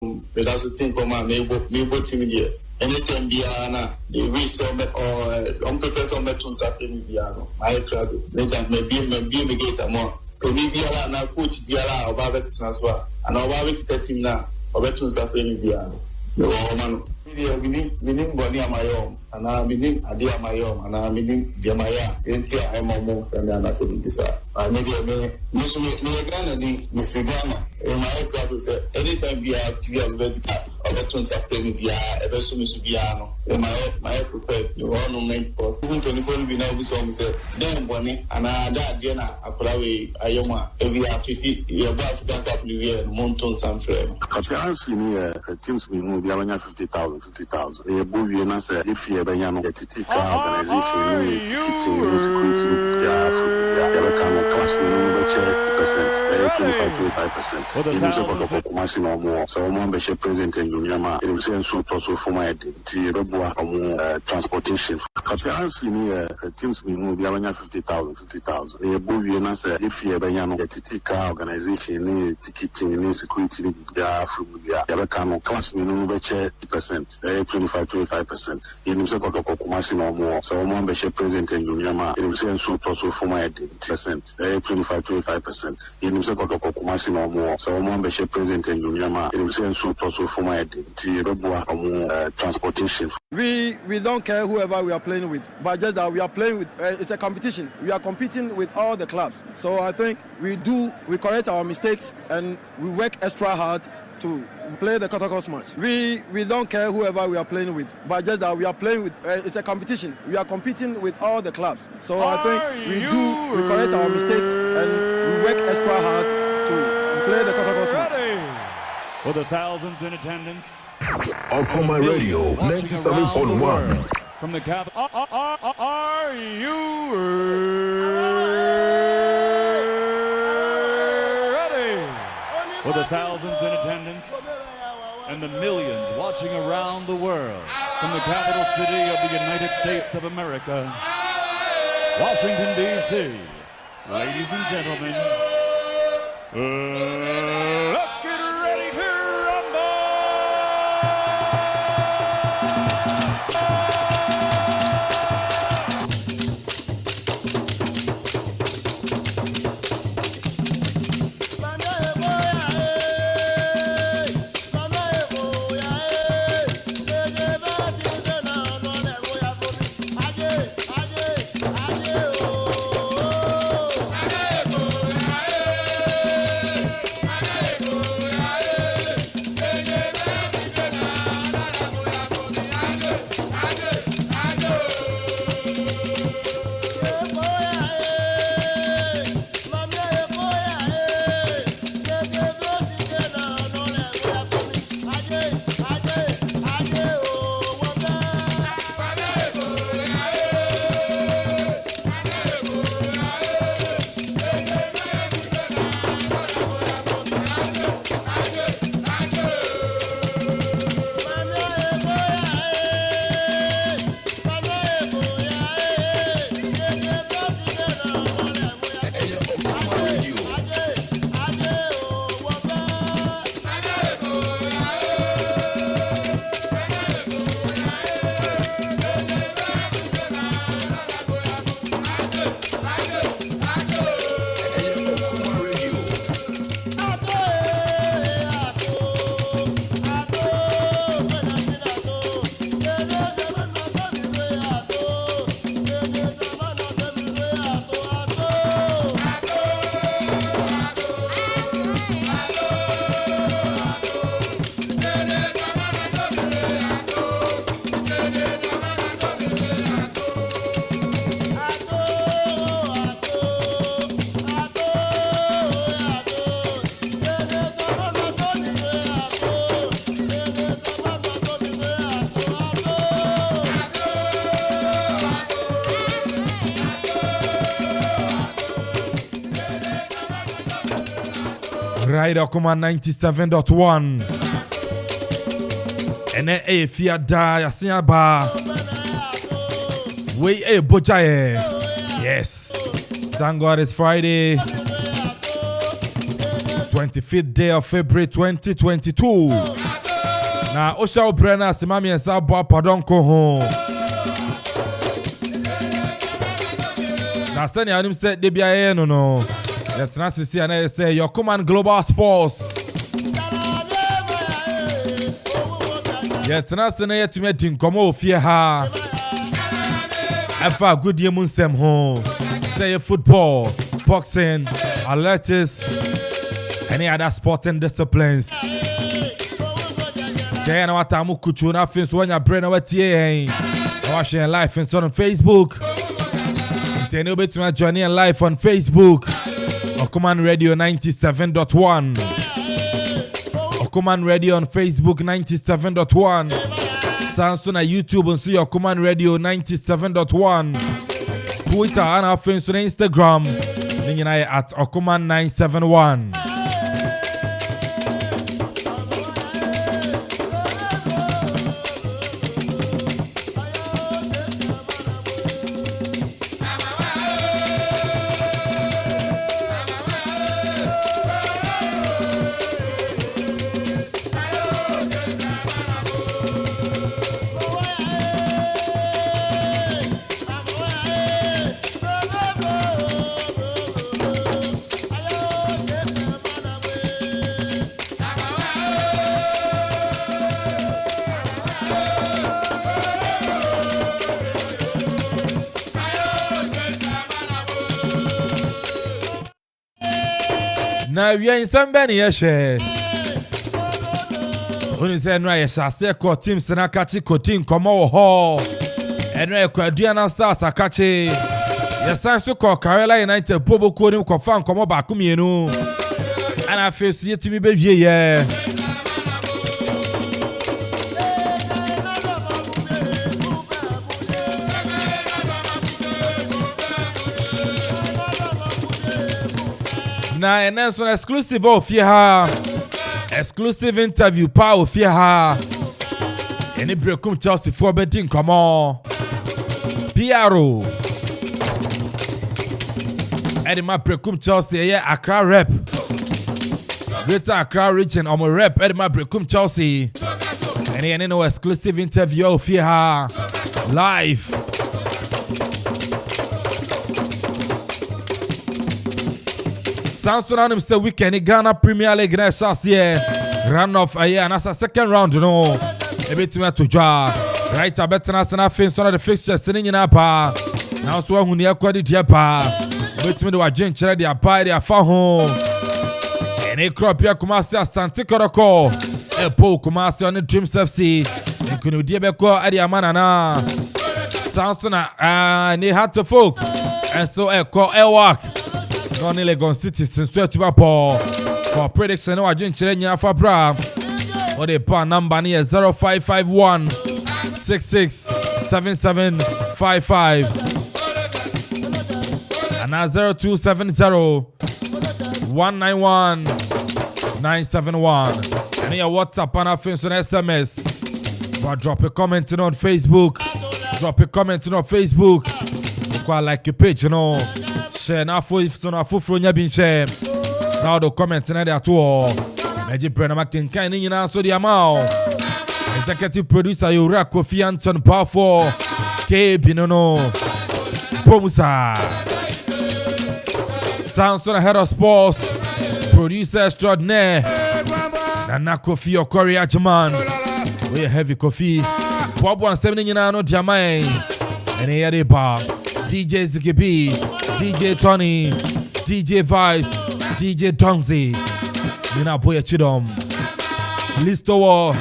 But that's the thing, come on, maybe team here. Anytime Biana, the resell or on met on Saturday Biano, my crowd, maybe get more. To me, Biala, now coach Biala, about it as well. And about it, that team now, or better Saturday Biano. The woman, meaning Bonnie my own, and I'm meaning Adia my own, and I'm meaning Jamaya, Entia, I'm more than I'm not saying this. I made a Mr. Ghana, and my crowd said, anytime we have to be a very veterans are playing via ever soon as Viano. My prepared, you all know me for 24 be now some said, then Bonnie, and I that dinner, a Prawe, Ayoma, every activity, your bath that up the Monton San Frame. Apparently, teams will move 50,000. They are moving us if you ever know the TT organization, For the 25%. So, membership present in Yama, it will send so also for my identity, transportation. Apparently, teams will move 50,000. They are moving us if you ever know the TT organization, ticketing, security, Yabakano class minimum 25%. In the second of Okoman or more, so membership present in Yama, it will send so also for my identity, 25%. In the second of Okoman or more, so membership present in Yama, it will send so also for my identity, transportation. We don't care whoever we are playing with, but just that we are playing with, it's a competition. We are competing with all the clubs. So I think we correct our mistakes and we work extra hard to play the Kotakos match. We don't care whoever we are playing with, but just that we are playing with, it's a competition. We are competing with all the clubs. So I think we correct our mistakes and we work extra hard to play the Kotakos match. For the thousands in attendance, Okoman Radio 97.1 from the capital. Are you ready? For the thousands in attendance and the millions watching around the world from the capital city of the United States of America, Washington, D.C. Ladies and gentlemen, let's get ready to rumble! Right, Okoman 97.1. And then Fia Da Yasia Ba. We Bojaye. Yes. Thank God it's Friday. 12 25th day of February 2022. Na Osha Brenna Simami and Sabo Padonko home. Na Sani Anim said Debia no. Let's not see and say your Okoman Global Sports. Yet not say to me Tinkomo fear ha. Afa good year munsem home. Say football, boxing, athletics, any other sporting disciplines. Say na wata mu kuchu na fin so when your brain away tie. Watching live on Facebook. Then you bet to join in live on Facebook. Okoman Radio 97.1. Okoman Radio on Facebook 97.1. Samsung na YouTube and see Okoman Radio 97.1. Twitter and our friends on Instagram. Then at Okoman 971. Na we are in somebody yeshe. Oni say no yesha say ko team se na kachi ko team komo ho. Eno e ko Aduana Stars akachi. Yesan so ko Kerala United bobo ko nim ko fan komo ba kumienu. Ana face yetimi be wie ye. Na and then so exclusive of here. Exclusive interview pa of here. Any breakum Chelsea for betting come on. PRO. Eddie ma breakum Chelsea yeah Accra rep. Greater Accra region on my rep Eddie ma breakum Chelsea. Any no exclusive interview of here live. Samsung and say weekend Ghana Premier League next year. Run off a year and that's a second round, you know. A bit to draw. Right, I bet us and I think some of the fixtures sitting in our bar. Now, so when you acquired the bar, bet me to a drink, their pie, their far home. And a crop here, Kumasi, Santi Koroko, a Paul Kumasi on the Dreams FC. And could you dear Beko at the Amanana? Samsung and they had to folk. And so I call a walk. Non Legon citizens swear to Paul for prediction. No, I drink Cherenia for Bra. Or the bar number near 0551 667755 and now 0270 191 971. And your WhatsApp and our friends on SMS. But drop a comment on Facebook. Drop a comment on Facebook. Quite like your page, you know. Share now for if so now for nya bin share. Now the comment na there to all. Magic Brenda McKincan in so the amount. Executive producer Yura Kofi Anton Powerful. KB no. Bomusa. Samson head of sports. Producer extraordinaire. Nana Kofi Okori Ajaman. We heavy Kofi. Bob 170 no Jamai. And here they bar. DJ Zikibi, DJ Tony, DJ Vice, DJ Donzi, Nina Boya Chidom, Listo War,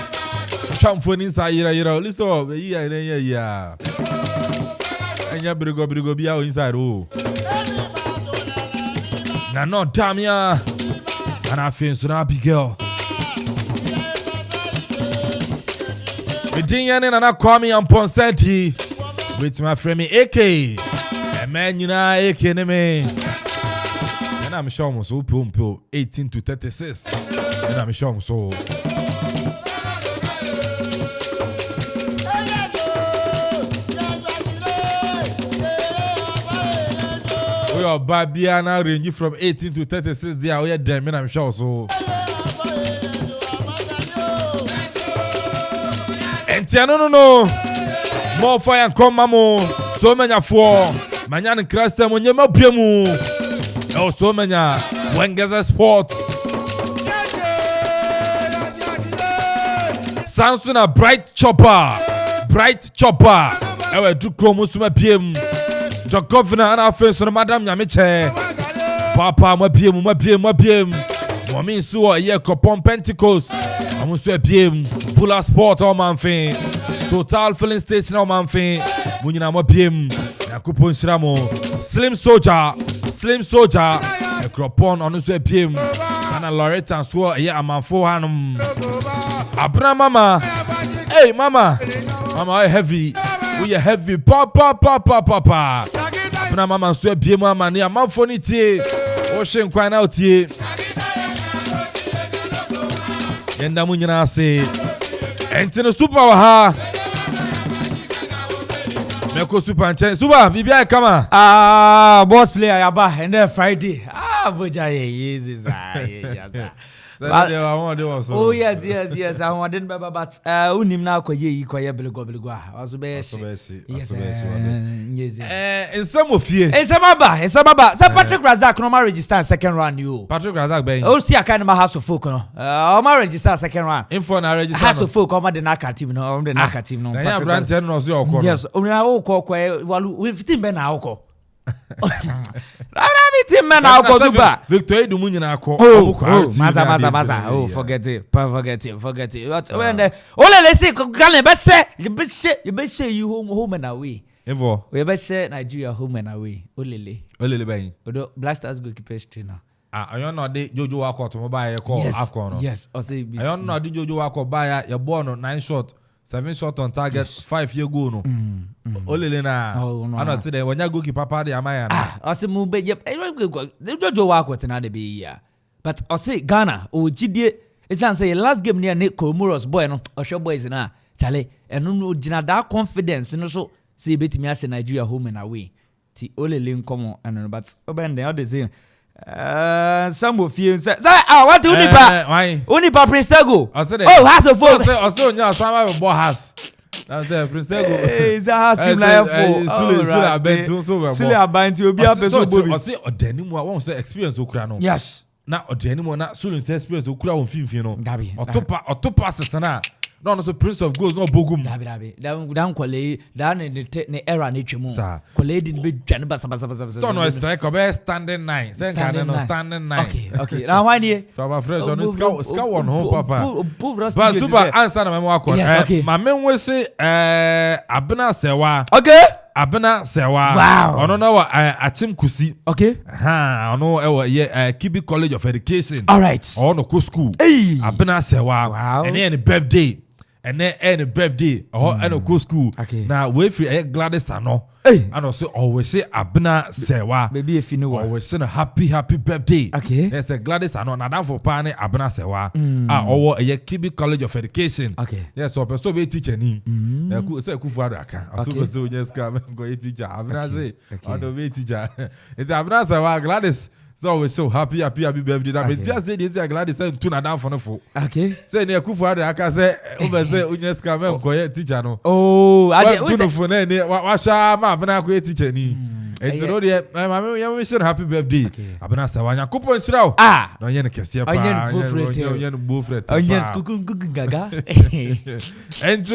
Champhon inside Listo, yeah. And ya Brigo be out inside. Oh, now not Damia, and I feel so happy girl. Virginia and I Kwame Amponsah Addi with my friend AK. Man, you know, I can't me. And I'm sure I'm so 18 to 36. And I'm sure I'm so. We your Babiana range from 18 to 36 there. We are them, I'm sure so. And no. More fire and come, mamo. So many for Manyan and Crastem when you ma piemu. Oh, so many. When gets a sport. Samson a bright chopper. Ewe do kromo suma piem. The governor and our friends on Madame Yamiche. Papa, my piem. Mommy so a year copon Pentecost. I must say piem. Puller sport all man fin. Total filling station all man fin. Munina mo piem. Yakupon Shiramo. Slim soldier. A cropon on us piem. And a Loretta and swore a year a man for hanum. Abra mama. Hey mama. Mama heavy. We are heavy. Papa. Abra mama so piem mama ni a man for niti. Ocean quite out here. Yenda munyina se. Entene super ha. Meko super anchen. Super bibia kama. Boss player yaba and then Friday. Boja yes. Oh yes. I want didn't but unim na koye koye belegwa. Also be yes. In some of you. In some aba. Say Patrick Razak no register second round you. Patrick Razak ben. Oh see kind of house of folk no. O register second round. Info na register. House of folk o ma the naka team no. The naka team no. Na brand no so okọ. Yes, o na okọ walu 15 ben na okọ. Team man now Zuba. Victor Edu nyina akọ. Maza. Oh, forget it. What when the let's see can be say you home and away. Evo. We be say Nigeria home and away. Olele ben. Odo Blasters goalkeeper trainer. Ayon no de Jojo akọ to mo ba ye call akọ no. Yes, o say be. Ayon no de Jojo akọ ba ya ye ball no 9 shot. 7 shot on target, 5 year goal no. Olele na. Ana say the wanya goalkeeper papa de amaya na. I say mu be yep. Jojo wa kwete na de be ya. But I say Ghana o gidie it's say last game near Nick Comoros boy no. Osho boys na. Chale enu no gina that confidence no so say betimi ase Nigeria home and away. Ti Olele nkomo enu but obende all the same. Some of you say what do Unipa Prince Tego? Oh, has a phone. Also, yeah, some have a house. That's it, Prince Tego. It's a house team like Sule Abantu will be up as well. I say, or Denim, I won't say experience Ukrano. Yes. Now, or Denim, not Sule experience Ukra on film, you know. Gabi. Or two passes, and no, so Prince of Goals, no Bogum. Dabi. Down Kole, down in the era nature moon. Kole didn't be Janabas. So no strike or standing 9. Standing 9. Okay. Now why near? So fresh on the scout on home, Papa. But super answer my work. Yes, okay. My men will say Abena Sewa. Okay. Abena Sewa. Wow. I don't know what Atim Kusi. Okay. I know Kibi College of Education. All right. Or no school. Hey. Abena Sewa. Wow. And then birthday. And then any birthday or any go school. Okay. Now wait for Gladys Ano. Hey. And also always say Abena Sewa. Maybe if you know always say a happy birthday. Okay. Yes, Gladys Ano. Now that for Pane Abena Sewa. Or a Kibi College of Education. Okay. Yes, so person be teacher ni. Say Kufuada can. Also so just come go teacher. Abena say. On the way teacher. It's Abena Sewa Gladys. So we so happy birthday. That means just say the Gladys send tuna down for no fool. Okay. Say near Kufuada I can say over say unyes come go teacher no. Oh, I did tuna for na washa ma bana go teacher ni. It's no dey my wish happy birthday. Abena say wanya kupon shiraw. No yen kese pa. Onyen bofret. Onyen skukun gaga. And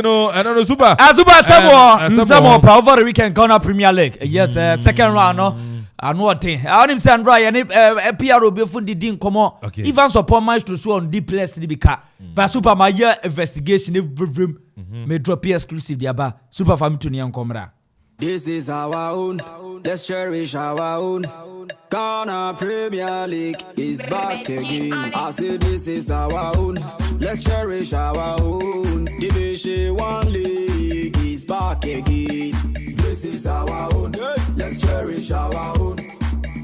no super. Super Samuel over the weekend Ghana Premier League. Yes, second round no. I know what thing. I want him say Andra and PRO be fundi din komo. Even support match to so on deep place the bika. But super my year investigation me drop exclusive diaba. Super family to niyan komra. This is our own. Let's cherish our own. Ghana Premier League is back again. I say this is our own. Let's cherish our own. Division 1 League is back again. This is our own. Let's cherish our own.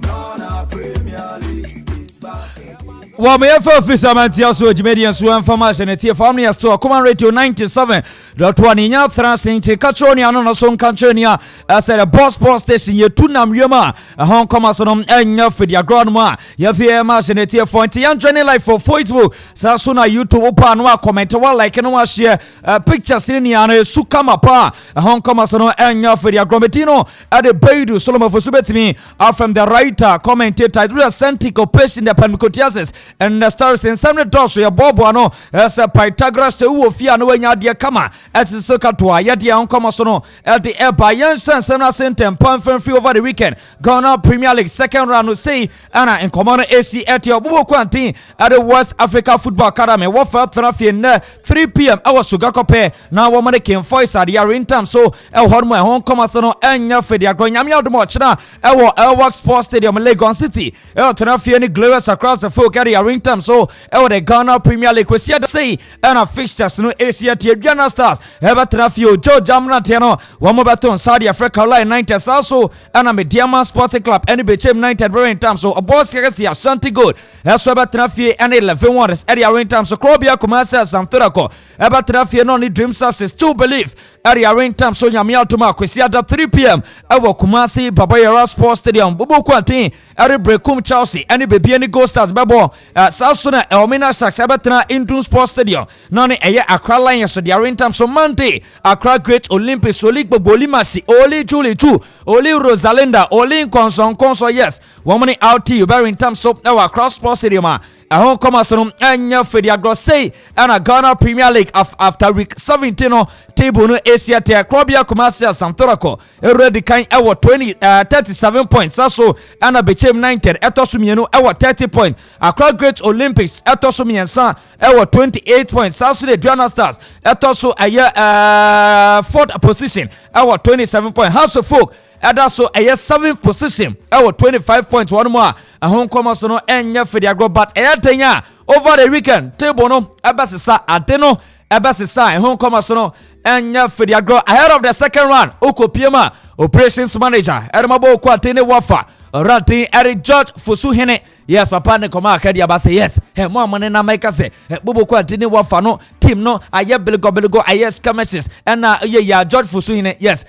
Ghana Premier League is back again. Well, my office also Jimedian Swan Formation at Family Store, Okoman Radio 97.1 Nya Transit, Catronia, no son Cantronia, as a boss post station, you tunam yuma, a Hong Kong son and for your grandma, your fear machine at point, young journey life for Facebook, Sasuna, YouTube, Opanwa, comment, like no share pictures in Yana, Sukama Pa, a Hong Kong son and for your Grometino, at the Bedu, Solomon for Subetimi, from the writer, commentator, Santico, patient, the Pancotiases. And the stars in some toss ya bobo as a Pythagoras to Ufia no yadia kama at the Sokatwa yadia on Comasono at the Empire Yansan Sana Center Panfern free over the weekend. Ghana Premier League second round to say Anna and Common AC at your Bubo Quantin at the West Africa Football Academy. What for 3 p.m. Our Sugakope now woman came voice at the in time so El Hormo home Comasono and Yafidia going Yamia the Mochna our Sports Stadium Legon City El Tanafiani glorious across the full carrier ringtime so the Ghana Premier League we see say and a fixtures no Asia Tiana Stars Evertrafio Joe Jamnatiano Wamobaton Saudi Africa Line 90 also and a Mediama Sporting Club and BCM 90 brain time so a boss Kesia Shanti good as Evertrafio and 11 waters area ring time so Krobia Kumasa Samturako Evertrafio no need dream substance to believe area ring time so Yamia Tuma Kwesiada 3 p.m. Ewo Kumasi Babayara Sports Stadium Bubu Quantin Eri Brekum Chelsea any baby any Ghost Stars Babo Southsuna Elmina Sharks Abatana Indus Sports Stadium None Aya Accra Lions so they are in time so Monday Accra Great Olympics Olik Bolimasi Oli Julie Chu Oli Rosalinda Oli Konson yes woman out to you bearing time so our cross Sports Stadium Hong Kong Mason and Fediagro say and a Ghana Premier League after week 17 table no Asia Tia Krobia Kumasia Santorako already kind our 37 points also and a Bechem 90 Etosumiano our 30 points Accra Great Olympics Etosumian San our 28 points South Sudan Diana Stars Etosu a year 4th position our 27 points House of Folk and also a 7th position our 25 points one more a Hong Kong Mason and Fediagro but Tenya over the weekend table no Abasisa Ateno Abasisa Hong Kong Mason and Fediagro ahead of the second round Okopiema operations manager Ermabo Kwatene Wafa Rati Eric George Fusuhene yes papa ne koma akadi abase yes he mo amane na make say Bobo Kwatene Wafa no team no aye belego aye skirmishes and ya George Fusuhene yes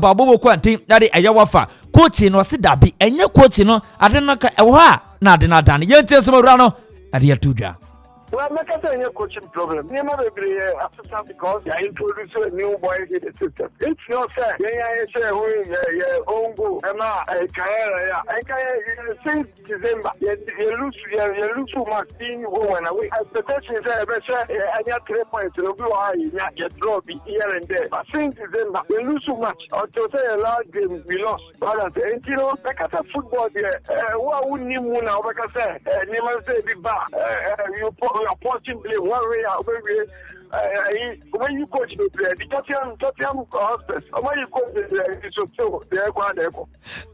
Bobo Kwatene that aye Wafa coach no se dabi enye coach no ade no ka ewa na ade na dan yente se mawura no ade ya tudwa. Well, I'm not saying a coaching problem. You know, after because you introduce a new boy in the system. It's not fair. Yeah, own go. Emma, I since December, you lose too much being home away. The question is, I got 3 points. You'll be high. You draw here and there. But since December, you lose too much. Until say a large game, we lost. But you know, like a football there, what wouldn't you know? Like I said, never say be bad. You are watching play one way out when you coach the player, the Tottenham hospitals, when you coach the player, it's so they're going there.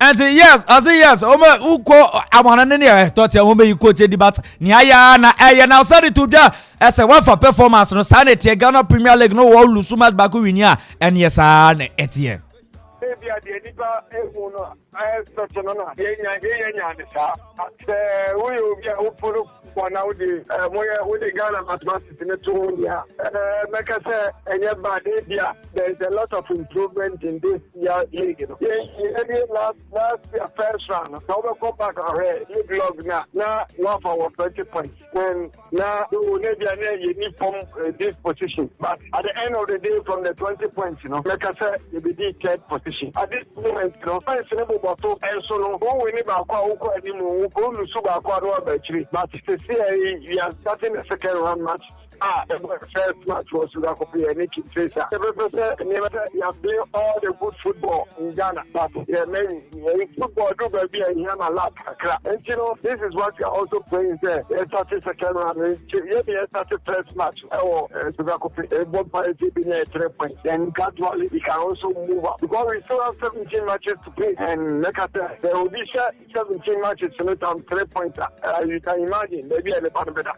And yes, I say yes. Oma uko amanane Tottenham you coach the but niaya na aya na sorry to da as a one for performance no sanity Ghana Premier League no wo lusu mat baku winia and yes na etie. Maybe at the Ediba Emuno, I expect no na yenya sa we will be open for now the Ghana mathematics in the two year. Like I said, and yet by this year, there is a lot of improvement in this year league. Last year first round, now we go back ahead. League log now 1 for 20 points. When now you need from this position, but at the end of the day, from the 20 points, like I said, you be the 3rd position. At this moment, first level bottle and so no we need about anymore. Go to Suba but we are starting the second round match. The first match was Sudakopi and Nicky Tracer. You have played all the good football in Ghana, but football do be a Yama lap. And you know, this is what we are also playing there. They started second round. They started first match. Sudakopi, both parties being 3 points. Then gradually we can also move up because we still have 17 matches to play. And like I said, there will be 17 matches to make 3 points. You can imagine, maybe a little better.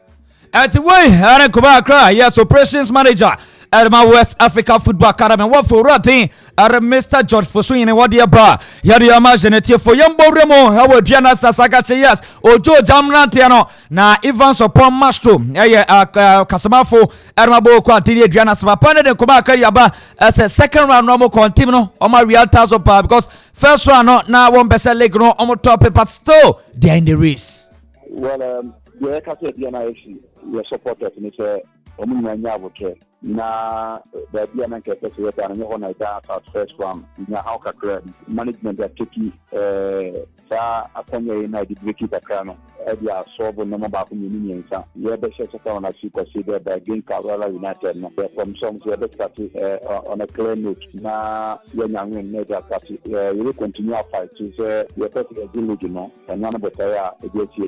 At way, Aaron Kuba Accra, yes, operations manager. Erma West Africa Football Academy. What for Ratin? Mr. George Fosuin and what dear bar. Yadi Amageneti for Yambo Remo. How would Diana Sasakachi? Yes. Ojo Jamrantiano. Na Evans upon Mastro. Casamafo. Erma Boko. Diana Samapana de Kubaka Yaba as a second round normal continuum on my real task because first round now one best leg no on top but still they're in the race. Well, the Catholic DNI your supporters and it's a na the DNI capacity and you want to first round in a house management that taking upon your United Wiki Takano. Edia solve no more about unions. You have a on as you consider by Game Carvala United. From some to on a clear note. Now, young major party, you will continue our fight to say you're perfectly diligent, and none of the Taya against you,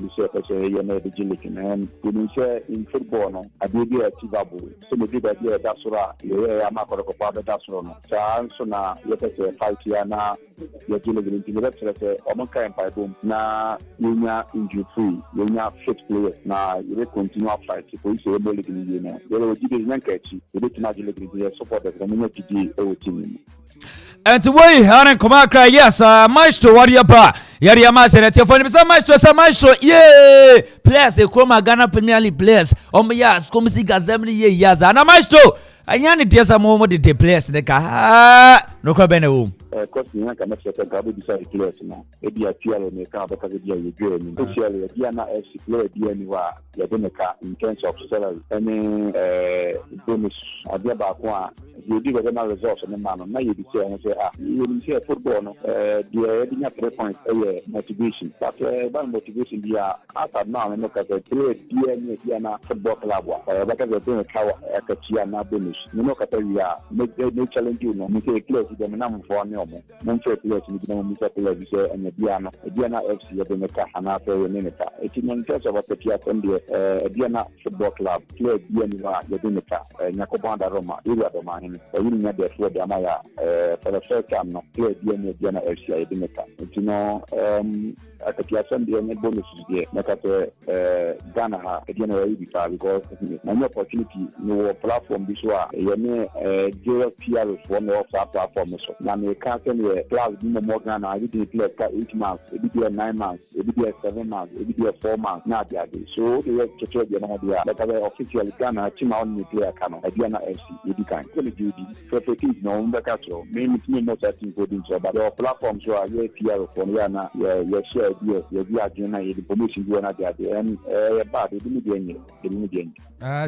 you may be diligent. And you say in football, I did be achievable. So, maybe that you're that's right. You're a mark of a part of that's wrong. So, now you're a fight here now. You're diligent in the rest of the Omoka Empire boom. Now, you're injury free. You have fit players now. You will continue to fight. You say able to you know. You will give them catchy. You will not give support the community team. And to way, Aaron Komaka, yes, Maestro, what you ba? Yari Master at your phone, Mr. Maestro, yeah, players, a Chroma Ghana Premier League players. Oh, my yes, come see Gazemini, yes, and a Maestro. I need to tell moment the players in the car. No problem. Because you can make a garbage beside the players now. Maybe a tier in the car because you go in. Especially a Diana FC player, anywhere, you're going to car in terms of salary. Any bonus, a dear back you give a results on the man. Now you say, you say football, you're adding up 3 points a year motivation. But one motivation, they are after now and look at the Diana football club. Because they're doing a cow at the Chiana bonus. You know, no challenge, you know, make a clear to them number for Montreal players in the Mr. Players and Diana FC, you're going to car and after a minute. It's in terms of a Diana football club, play Diana, you're going to car, Nakobanda Roma, Ila Domain, or you know, for the Amaya for the first time, no, play Diana FC, I didn't car. You know, at the Piazza, the bonuses there, not at Ghana, again, because no opportunity, no platform, this one, you know, JFPR one of our platforms. Now, you can't tell me a class, more Ghana, I did play 8 months, it be 9 months, it be 7 months, it be 4 months, not the other. So, they have to tell you, but officially Ghana, Chima only player Kano, Diana FC, you can't. Perfect, no, Bakacho, maybe most I think good in so, but our platforms are JFPR from Ghana, your share. Yes, the information you are there, and but it didn't get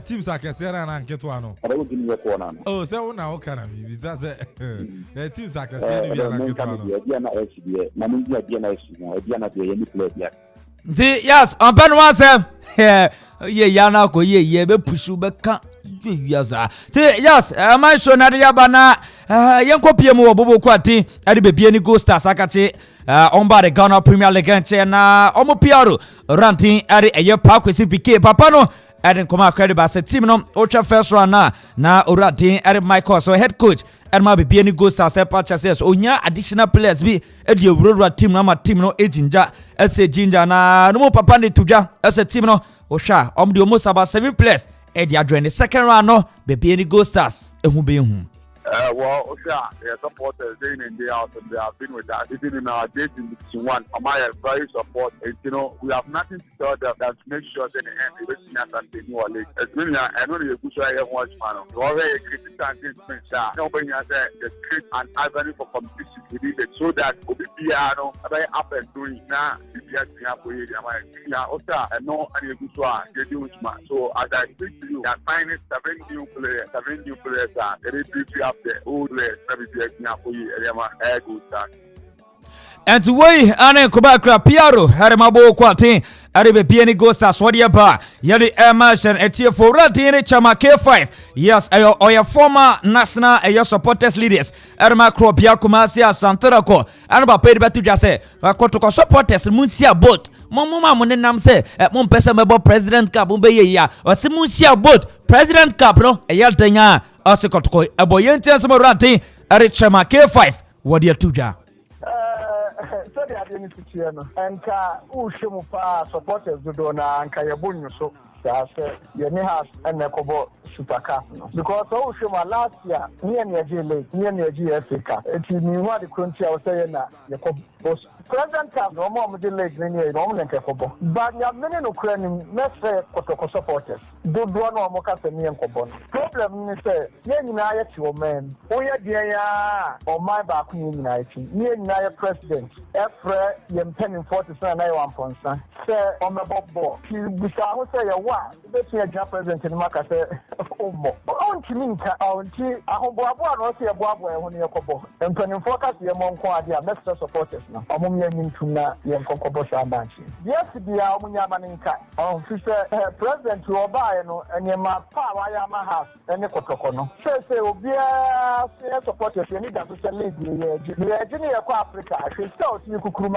teams like Sarah and Ketuano. I don't think you're one. Oh, so now can I be? That's it. Teams like Sarah and Ketuano. Diana SDA, Namibia Diana SDA, Diana any player. Yes, on Ben was yeah, Yana go ye, be pushu beka. Yes, my son Nadia Bana, Yanko Piemo, Bobo Quati, Adibi any go stars, Akachi, on by the Ghana Premier League and Omo Piaro, ranting at a year park with CPK, Papano, adding Koma credit by Timino, Ultra first runner, now Uratin, added Michael, so head coach, and my be any go stars, purchases, Onya, additional players be at your rural team, Nama Timino, Ejinja, as a ginger, na no more Papani Tuja, as a Timino, Osha, the almost about 7 players. Eddie during the second round, no, baby, any go stars, and who be whom. Well, the supporters day in and day out, and they have been with us. Even in our days in Division 1, Amaya very support. And, you know, we have nothing to tell them than to make sure that the end is looking at the new league. It's really, I know you're good to have watch, man. You already created something, nobody has the create an avenue for competition within it so that we be piano, very up and doing now. And no, and you're good to have man. So, as I speak to you, they are signing 7 new players, are very briefly up there. And to way, Anne Kubakra Piaro, Harimabo Quatin, Aribe Piani Ghost as Wadiaba, Yadi Emerson, a tier for Ratini Chama K5. Yes, or your former national and your supporters leaders, Arma Kropia Kumasia Santorako, Arba paid back to just say, Kotoko supporters, Munsia boat. Mama Munam say, at one person about President Cup, Umbeya, or Simunsia boat, President Cup, no, a Yaltanya, Osicotco, a boyentias Morati, Arichama K5, Wadia Tuja. So they are doing it and Ushimupa supporters do Dona and Kayabun. So say you has and Nekobo Super Cup. Because all show my last year, near Africa. It's in what the country I was saying that the present time no more the league than you normally Kobo. But you have many Ukrainian Mestre Kotoko supporters. Do one or Mokasa and Kobon. Problem is say, yeah, your man. Oh, yeah, or my back united. Near Naya president. Efre Yempen 47 Amponsah say on the bob. He was say a what? That's your job president in Maka say, oh, more. On to me, I hope I see a bob when you're Kobo. And when you focus your mom quadia, Mestre supporters now. Among you to na Yankobo Shabanchi. Yes, the Almunyamaninka. Oh, President to Obama and your power, Yamaha, and the Kotokono. Say, Obia supporters, you need to lead the Virginia Africa. She still you could cruise.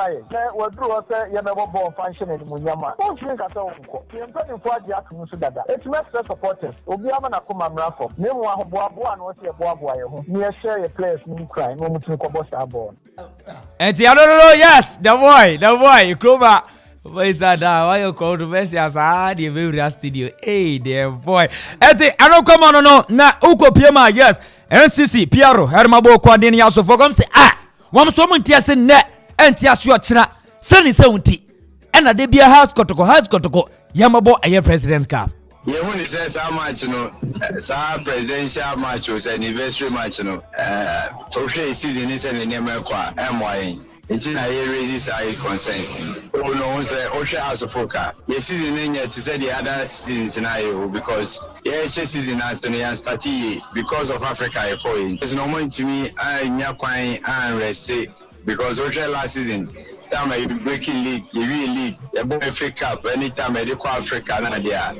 What drew us a Yamabo function in Munyama. Don't drink at all. You're putting for the Akusada. It's Mestre supporters. Obiama Kuma Raffo. Meanwhile, Boabuan was a Boaboy. Near share a place, no crime, no Mutukobosa born. And the other, yes, the boy, Kruma. Where's that? Why you controversial? The very studio. Hey, dear boy. Eti, I don't come on, no. Na uko PMA, yes. NCC, Piero, Hermabo, Kwandini, also for come say, one someone tears in net and tears your china. Sunny 70. And a debut house kotoko, Yamabo, a year president cup. Yeah, when it says how much, presidential match or anniversary match, okay, season is an America, MY. It's in a raises our consensus. Oh no, say Osha House of Poker. Yes, season in yet to say the other season scenario because yes, season has to start because of Africa. It's no more to me. I nyakwain and rest because Osha last season. Time I breaking league, you really league, a boy fake up anytime I call Africa and there.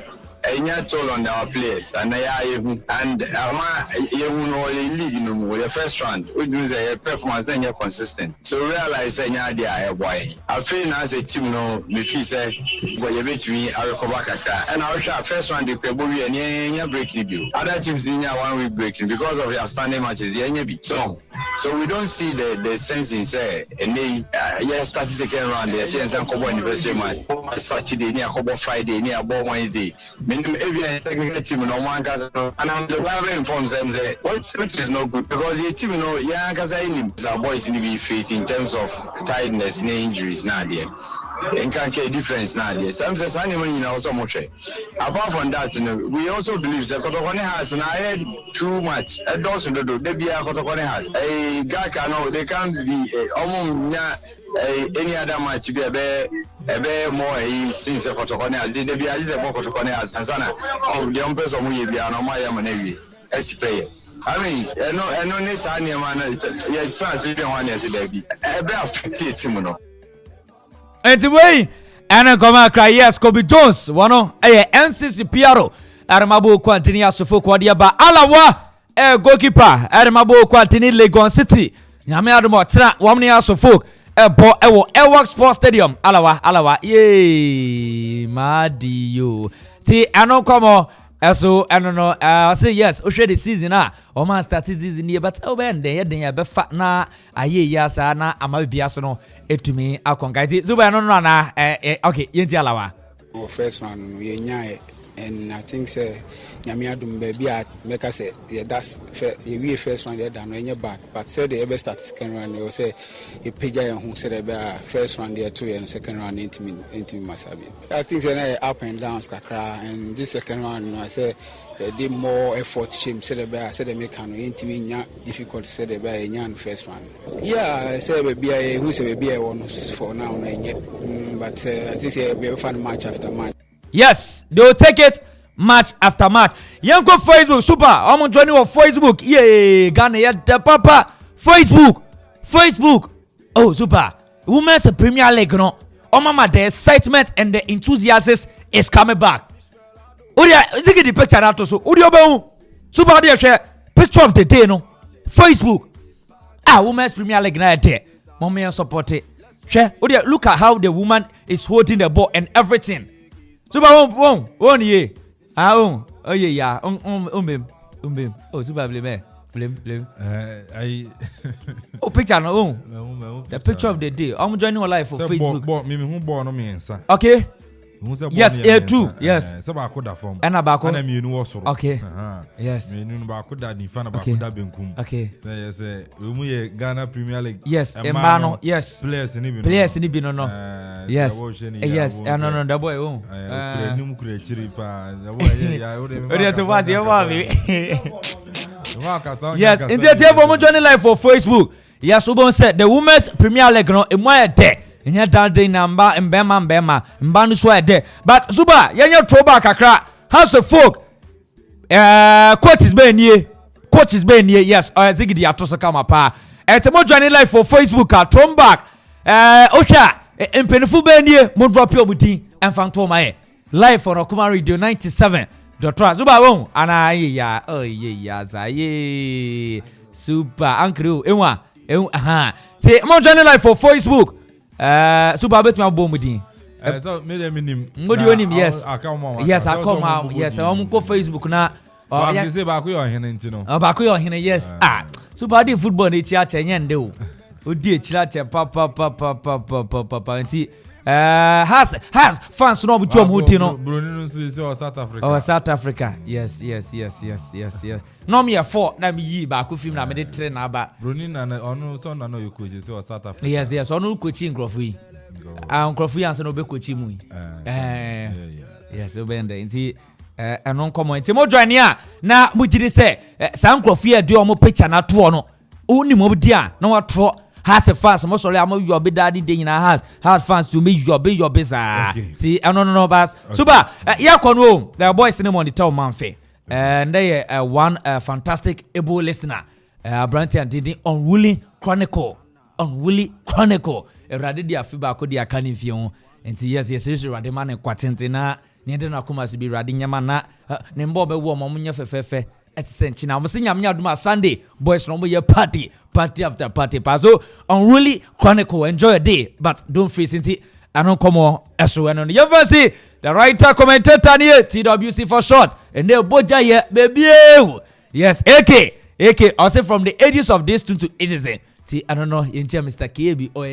And told on our players, and you know, the first round, we do the performance, then you're consistent. So realize that you're boy. I feel as a team, no, the fee say, but you bet me, I will come back. And I'll show first round, the Pebu and you're breaking you. Other teams in your 1 week breaking because of your standing matches, so we don't see the sense in say, and they, yes, start second round, they say, and Kobo anniversary match, Saturday, near Kobo Friday, near Bo Wednesday. Every technical team no one can and I'm the one informs them that which is not good because the team no yeah because our boys in the face in terms of tiredness and injuries now there. And can't get difference now there. Some says anyone so much. Apart from that, we also believe that Kotokone has and I had too much. I don't do they be a Kotokone has a Gaka no they can't be any other match be a more since a Kotokone has did be as a Kotokone has and sana of the umpires of Muya no my Navy as player. I mean, I know this annual man, it's translating one as a baby. A bear 50 Timono. And the way, and come cry, yes, Kobe Jones, one of NCC Piero, Armabo Quantini, Sofo Quadiaba, Alawa, goalkeeper, Armabo Quantini, Legon City, Yamado Tra, 1 year of folk. Work Sports Stadium, Alawa, yay, Madio. T, I know, come on, so I don't know, I say yes, Oshe the season, or man started season here, but when they had the fat na, yasana, Ama Biasono, to me, I'll conquer it. So I don't know, okay, Yenti Alawa. First one, we and I think, say, Yamiadum baby at make us say, yeah, that's we first one there done when you're back. But say the ever start second round, they will say a PJ who said about first one there 2 and second round into Masabi. I think they up and down Kakra and this second round I say they did more effort shame said about said they make an intimate difficult to say about a first one. Yeah, I say baby who say baby one for now but I think they will find match after match. Yes, they will take it match after match. Yanko Facebook, super. I'm joining on Facebook. Yeah, Ghana, yeah, the papa. Facebook. Oh, super. Women's Premier League, no. Oh, mama, the excitement and the enthusiasm is coming back. Udia, is it the picture that also? Udia, super, dear share picture of the day, no. Facebook. Women's Premier League, na there. Mommy support it. Share. Udia, look at how the woman is holding the ball and everything. Super, one year. Oh yeah. Oh, super blame. Oh, picture no. The picture of the day. I'm joining on live for Facebook. Me who born on me, sir. Okay. Yes, true. Yes. Sabako da form. And abako. And me no so. Okay. Yes. Me no bako da ni fan abako da benkum. Okay. Yes, we ye Ghana Premier League. Yes, Emano. Yes. Players ni bi no. Players ni bi no. Yes. Yes. No, the boy won. Num kure chiri pa. The boy ya o de. O to was you wa baby. Yes, in the table mo join live for Facebook. Yes, Ubon said the Women's Premier League no e mo e de. Enya dande number mbema mba no so e de. But Zuba, yenya throwback kakra. House of Folk. Coaches be nie. Yes, Zigidi atoso kama pa. Mo join live for Facebook throwback. Osha empenifu be nie mo drop your mutin emfanto ma e. Live for Okoman Radio 97. Dr. Zuba won ana ya ya zaye super uncle enwa te mo join live for Facebook super bet me bo mudin so me dem nim ngodi onim yes yes akoma yes am ko Facebook na ya say ba ko yo hene ntino ba ko yo hene yes super di football na echi acha nye nde o odi echi acha pa nti has fans no bu chom huti no Brunei so South Africa. Oh, South Africa. Yes. No me 4 na me yi ba ko film na me de tre na ba. Brunei na onu so na no you coach so South Africa. Yes. Onu coach nkrofo yi. Nkrofo yi anse no be coach mu yi. Yes, obende. Nti enon komo nti mo join ya na mo gidi se sa nkrofo yi de omo picture na to no. Oni mo di a na wa tro has a fans mo sorry am your be daddy dey na has fans to me your be za see no bas super ya kono the boys in on the tell man fe and they one fantastic able listener Branty and did unruly chronicle erade dia fiba ko dia kan fion enti yes erade man kwatente na ne de na kuma se bi erade nyama na ne mbo be wo mo nya fefefe etsenchi na mo se nyam nya duma Sunday boys no mo ye party after party so unruly chronicle enjoy a day but don't freeze into I don't come on eso no you ever see the writer commentator near TWC for short and they boja here baby yes AK also from the ages of this to ages I don't know in Mr. KB or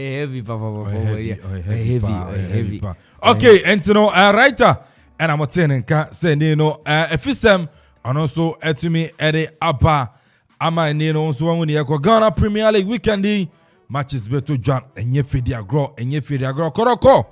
heavy okay and to know writer and I'm telling say no FSM and also to me Eddie Abba ama ni no so won ye ko Ghana Premier League weekend matches beto jam enye fedi agro koroko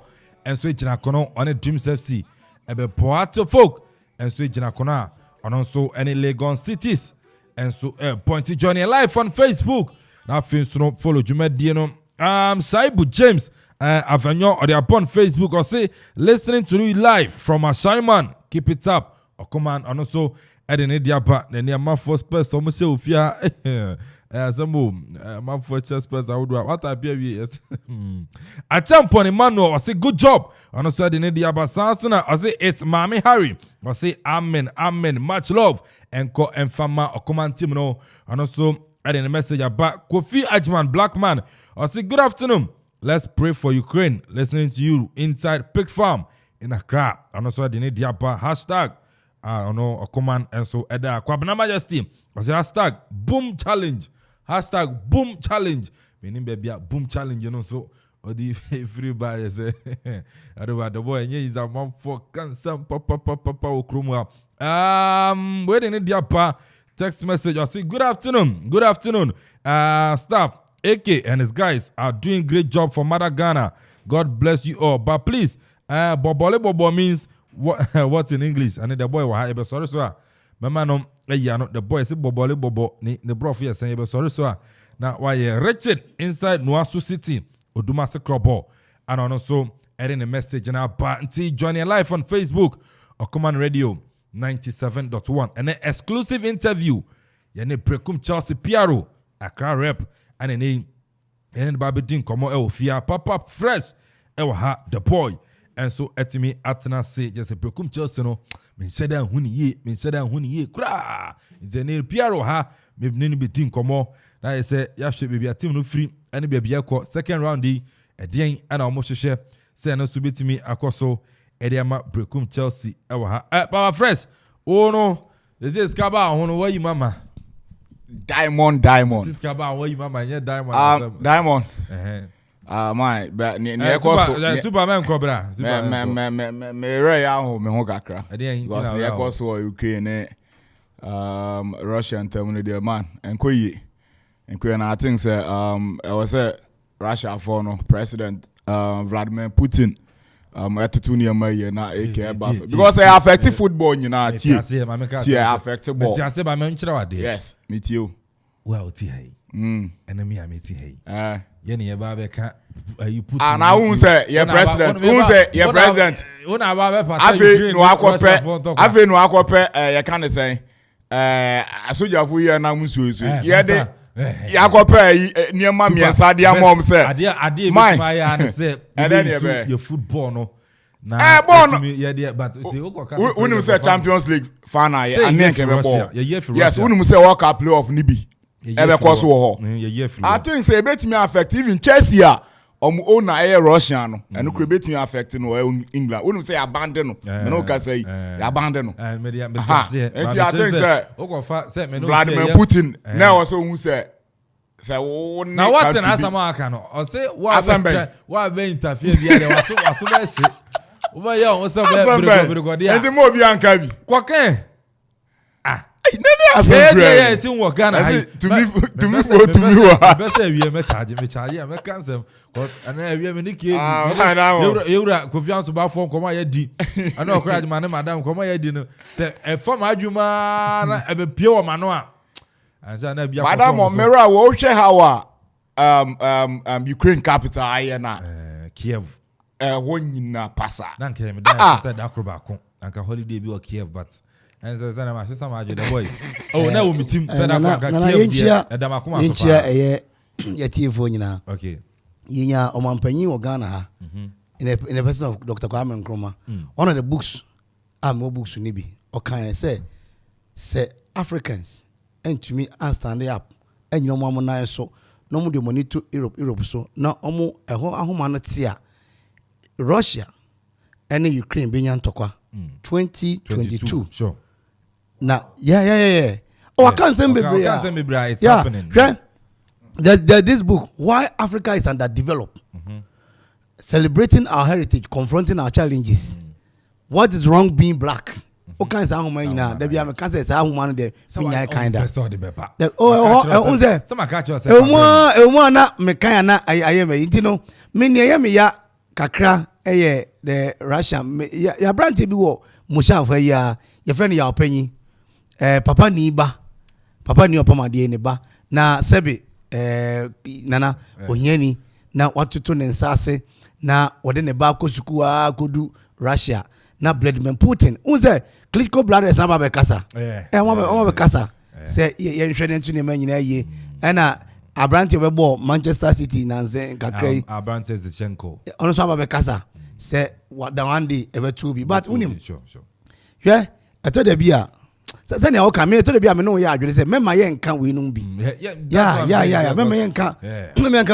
enso ejina kono on Dreams FC ebe Poato Folk enso ejina kono on so any Legon Cities enso point journey live on Facebook na fins no follow jumedie no Saibu James Avenue or upon Facebook or say listening to you live from Ashaiman keep it up Okoman and also Edeni diapa na ma for space almost say ofia some ma for space I would what I be yes a champion Emmanuel I say good job and also Edeni diapa Sansona I say it's Mami Harry I say amen much love and ko enfama Okoman team no and also Edeni message about Kofi Ajman Black Man I say good afternoon let's pray for Ukraine listening to you inside Pig Farm in Accra and also Edeni diapa hashtag Okoman and so Eda Kwabena Majesty was boom challenge meaning baby boom challenge you know so or the everybody say the boy is a man for cancer papa okrumwa waiting in the text message I say good afternoon staff AK and his guys are doing great job for Mother Ghana. God bless you all, but please bobo means what in English? And the boy was sorry, sir. Mama no, the boy say bobo ni the bro here saying sorry, sir. Now why wretched inside Nuasu City, Odumase Krobo, and also adding a message in our party joining live on Facebook, Okoman Radio 97.1, and an exclusive interview. Yene Prekum Chelsea Piaro, Accra rep, and a name, and Baby Din Komo Elfia, Papa Fresh, Elha the boy. And so etimi atna say just a prekum Chelsea no me said huni ye kra nze Piaro ha me nini betin komo na say ya hwe baby atim no free ani baby akọ second round di edien ana omo hwehwe say na so betimi akoso ediama prekum Chelsea ewa ha Power Fresh oh no this is kaba hono wayi mama Diamond this is kaba wayi mama yeah diamond Diamond My, but Superman Cobra. Me Ray Aho, me Hogakra. Was the Echoes or Ukraine, Russia and Terminal, man, and Koyi. And Koyi, I think, sir, I was a Russia for no President Vladimir Putin. At 2 near my na AK buff because I affect football, you know. Affect ball. Yes, me too. Well, T. Enemy, I meet T. Yenny Babeka, you put. And I won't say, your president. Won't say, your president. I feel no aquape, you can't say. I saw you for you and I'm so. Yeah, Yakope near mommy and Sadia mom said. My say, and then your football no. Nah, but when you say Champions League fan, and then yes, when you say World Cup playoff Nibi, ever course war. I think say bet me affect even Chelsea. Own air Russian and could bet me affect no England. When you say abandon, no can say abandon. And I think Vladimir Putin now also who say. Now what's an Asamaka? Or say why be interfere there was so over here was and the more Biancavi. Quaque. Yeah, to work to me. Best we may charge, I cancel. Because and we have any kid. You confiance about phone come I did. I know cried madam come I didn't say a form Ajuma a pure manoa. Madam Mera will share how Ukraine capital I Kiev. One in Passa. Thank you. Said Acrobac. And holiday be Kiev, but and so my sister imagine the boy. Oh, now we meet him. Said okay. Yinya Omampanyi or Ghana in a person of Dr. Kwame Amponsah. One of the books are more books to Nibi. Or can I say Africans and to me and stand up and your mama na so no more the money to Europe so now almost a whole man here. Russia and Ukraine being Tokwa 2022. Sure. Now, yeah. Oh, I can't say it's happening. Yeah. There's this book, Why Africa is Underdeveloped. Celebrating our heritage, confronting our challenges. What is wrong being black? What kinds of women now? There be a cancer. It's a woman there. Kind of. Oh, some catch us. One me kind I am. You know, me ya kakra the Russian ya brand bi wo musha fa ya your friend ya opanyi papa ni opamade ni ba na sebe nana onyani na watoto ne nsase na wode ne ba kosuku kodu Russia na Vladimir Putin unze Klitschko brothers na ba be kasa won be kasa say ye nhwede ntu ne manyina ye na Abrante bebo Manchester City na nze kakrai Abrante Zichenko ono so ba kasa say what the one day ever to be but unim sure yeah eto de bia say na o ka me eto de bia me no ya adwene say mema ye nka we no bi yeah mema ye nka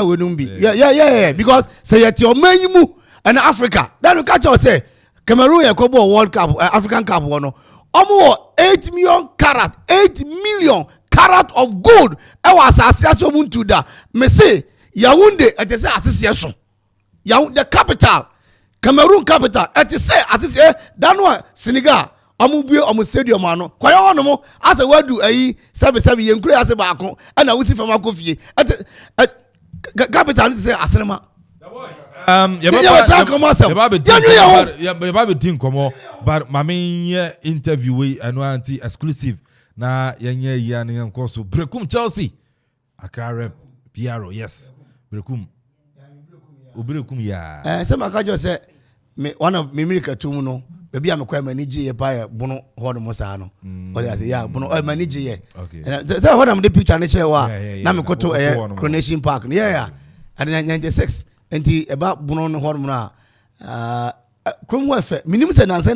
we no bi yeah because say yet your man yimu and Africa then catch us say Cameroon ye ko ball World Cup African Cup no omo 8 million carat of gold e was asase muntu da me say Yaounde et say asase so the capital Cameroon capital et say asase that one Senegal amubue omu stadium ano kwaye wono mo asa wadu ayi 77 yenkure ase ba akon e na wusi fama kofie capital say asenema but my interview we anti exclusive na yenye ya ne nko so Brekum Chelsea Accra rep PRO yes Brekum ya say makajo say me one of me America tum no baby am kwa manage ye pa bono hodo mo sa no o dey say yeah bono manage ye okay say what am the picture ne chere wa na me koto Coronation Park yeah and 96 enti eba bono no hodo mo na Cromwell minimum say na say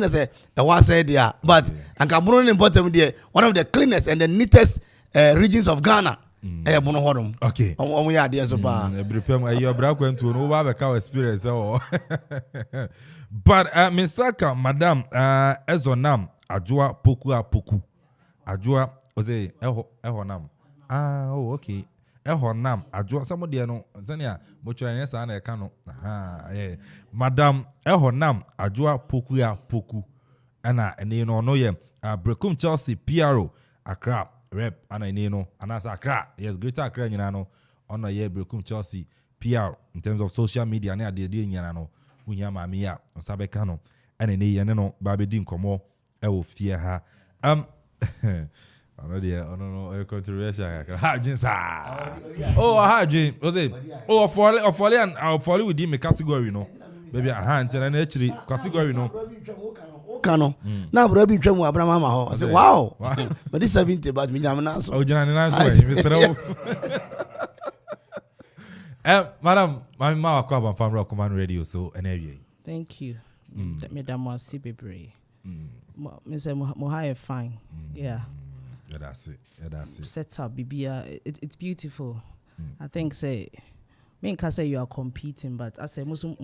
the one said there but anka bono no important there one of the cleanest and the neatest regions of Ghana bono hodom okay omo ya there so ba brepem ayo bra kwantu no ba be ka experience but Mr. Madam Ezonam Ajua Poku Ajua Oze Ehonam oh okay Ehonam adwo somode no senia mochwa sa na eka no madam ehonam adwo poku ana ene no no ye Brekum Chelsea PRO Accra rep ana ene no anasa Accra yes Greater Accra nyina no ono ye Brekum Chelsea PR in terms of social media na ade nyina no unya maame ya osabeka no ana ene ye ne no ba be di nkomo wo fie ha no controversial jinsa Hajin was it follow within my category no baby and na actually category no Kano na bro bi twam Abraham ma ho I say wow but this 70 but me jam na so na so me sere madam my ma kwa ban fam Okoman radio so anyway thank you madam wasi bebre me say mo high fine yeah. That's it. Set up, Bibia. It's beautiful. I think say, me can say you are competing, but I say most so,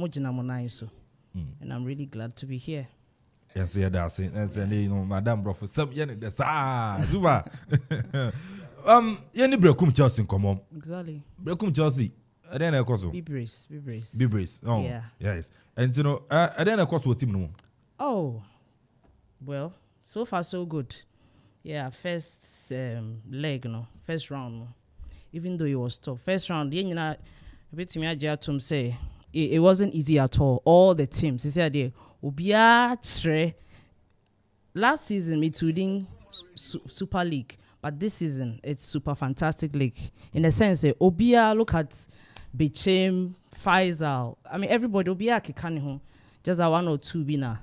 and I'm really glad to be here. Yes, yeah, that's it. That's Madam Bro for some Zuba. Any Brekum Chelsea come on. Exactly. Brekum Chelsea. Then I course. Be brace. Oh, yeah. Yes. And then I course what team no. Oh, well, so far so good. Yeah, first leg, first round, even though it was tough. First round, a bit to me, I say it wasn't easy at all. All the teams, they said, last season, we doing Super League, but this season, it's Super Fantastic League. In the sense that Obia, look at Bichim, Faisal. I mean, everybody, Obia, Kikani, just a 1 or 2 bina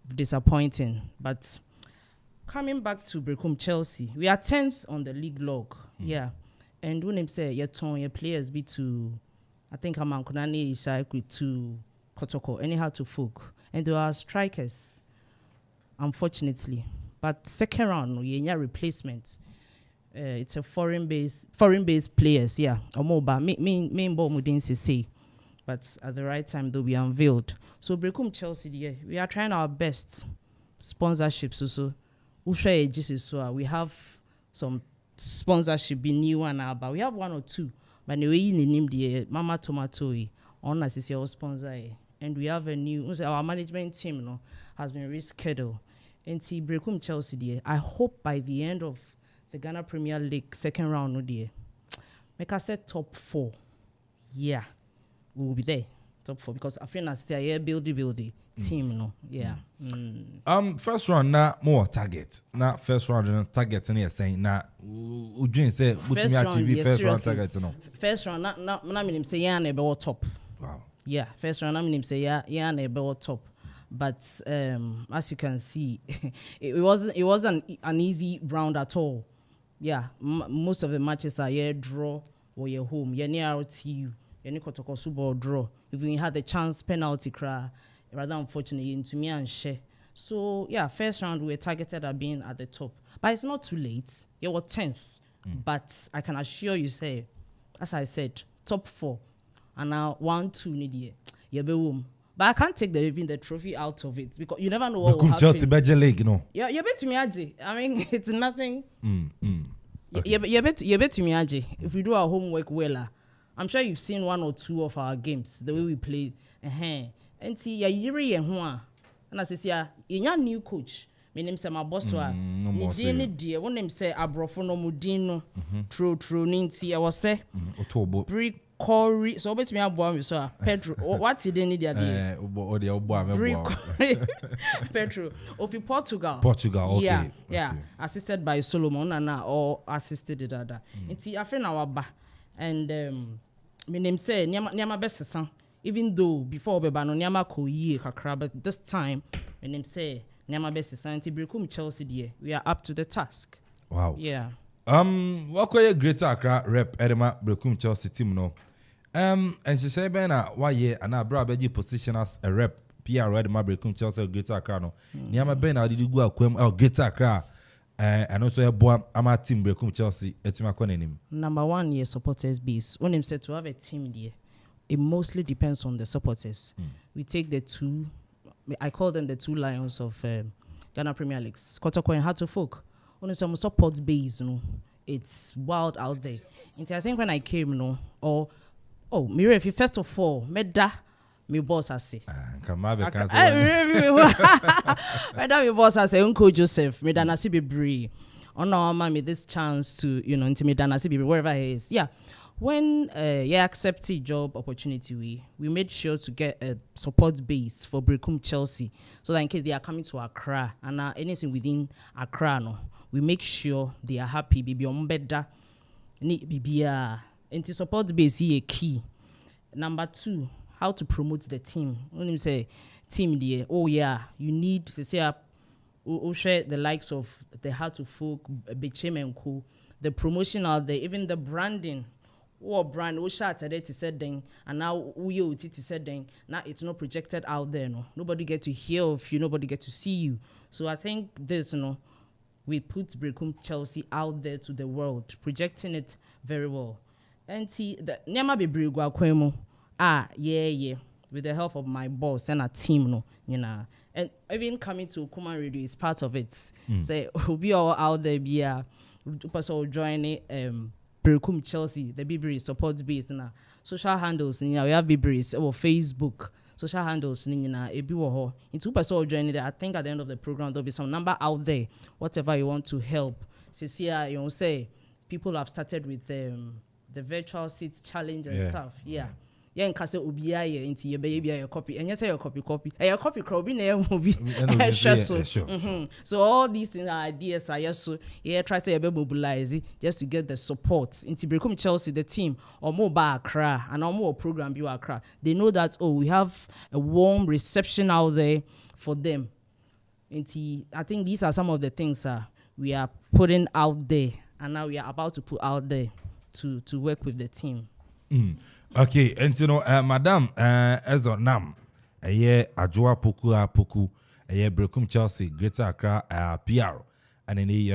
disappointing, but. Coming back to Brekum Chelsea, we are 10th on the league log. Yeah. And when him say your players be to I think Amankunani Ishaiku to Kotoko, anyhow to folk. And there are strikers, unfortunately. But second round, we have replacement. It's a foreign based players, yeah. Omoba main ball didn't say. But at the right time, they'll be unveiled. So Brekum Chelsea, yeah, we are trying our best. Sponsorships also. We have some sponsorship be new one now, but we have 1 or 2. But the way you name the Mama Tomato on as is your sponsor, and we have a new our management team has been rescheduled. And see Brekum Chelsea, I hope by the end of the Ghana Premier League second round, make us say top 4. Yeah, we will be there top 4 because I feel still here buildy team yeah. First round na more target na first round target na saying na udwin say butumi achieve first round target no first round na menim say ya na be top. Wow. Yeah, first round na menim say ya na be top, but as you can see it wasn't an easy round at all. Yeah, most of the matches are here draw or your home you near out you Kotoko Subo draw. If we had the chance penalty cry, rather unfortunately into me and share. So yeah, first round we were targeted at being at the top. But it's not too late. You were 10th. But I can assure you, say, as I said, top 4. And now 1, 2 need you. But I can't take even the trophy out of it because you never know what will happen. Chelsea Belgian League, Yeah, you bet to me, Aji. I mean, it's nothing. Okay. You bet to me, Aji. If we do our homework well, I'm sure you've seen 1 or 2 of our games, the way we play. And see, you're and as I say, you're new coach. My name is my boss. Dear, one name say Abrofono Mudino. True, Ninti. I was say, Corey. So, bet me a boy, so Pedro. What's it need there? Pedro of Portugal. Okay. Yeah. Assisted by Solomon and or assisted the other. It's a friend our ba. And my name say Nyama best son. Even though before Bebano Nyama ko ye kakra, but this time my name say Nyama best son. Brekum Chelsea dear. We are up to the task. Wow. Yeah. What call you Greater Accra rep Edema Brekum Chelsea team no. And she say bena why ye and our brother position as a rep PR Edema Brekum Chelsea Greater Accra no. Nyama bena did you go akwem Greater Accra. And also a boy, I'm a team Brekum Chelsea. Number 1 year supporters base. When him said to have a team there, it mostly depends on the supporters. We take the 2, I call them the 2 lions of Ghana Premier League. Kotoko and Heart of Folk. Only some support base, it's wild out there. And I think when I came, Mire, if you first of all, Meda, my boss, I say. Come on, Meda, my boss, I say, Uncle Joseph, Meda Nasi Bibri. On our mommy, this chance to, into Meda Nasi Bibri, wherever he is. Yeah. When accepted job opportunity, we made sure to get a support base for Brekum Chelsea, so that in case they are coming to Accra and anything within Accra, we make sure they are happy. Bibi ombeda, ni bibia. Into support base is a key. Number 2, how to promote the team. When you say team, you need to say share the likes of the Heart to Folk, Bechem and Co, the promotional, even the branding. Or brand we shot at it said then, and now we it said then. Now it's not projected out there. Nobody get to hear of you. Nobody get to see you. So I think this, we put Brekum Chelsea out there to the world, projecting it very well. And see the Nyama be Brigwa Kwemo. Yeah. With the help of my boss and a team, and even coming to Okoman Radio is part of it. Say we'll be all out there. Be person joining Brekum Chelsea, the Bibri support base na social handles. We have Bibris or Facebook social handles. Into person joining there. I think at the end of the program there'll be some number out there. Whatever you want to help. Cecilia, say people have started with the virtual seats challenge and stuff. Yeah. Yeah, in case ubia ye into your baby your copy, and you say your copy. Your copy crowd na movie. So all these things are ideas. So try to mobilize it just to get the support. Into Brekum Chelsea, the team or mobile Accra and more program be Accra. They know that we have a warm reception out there for them. I think these are some of the things we are putting out there, and now we are about to put out there to work with the team. Okay, and Madam Ezo Nam, a year Ajua Poku, a year Brekum Chelsea, Greater Accra, PR, and in a year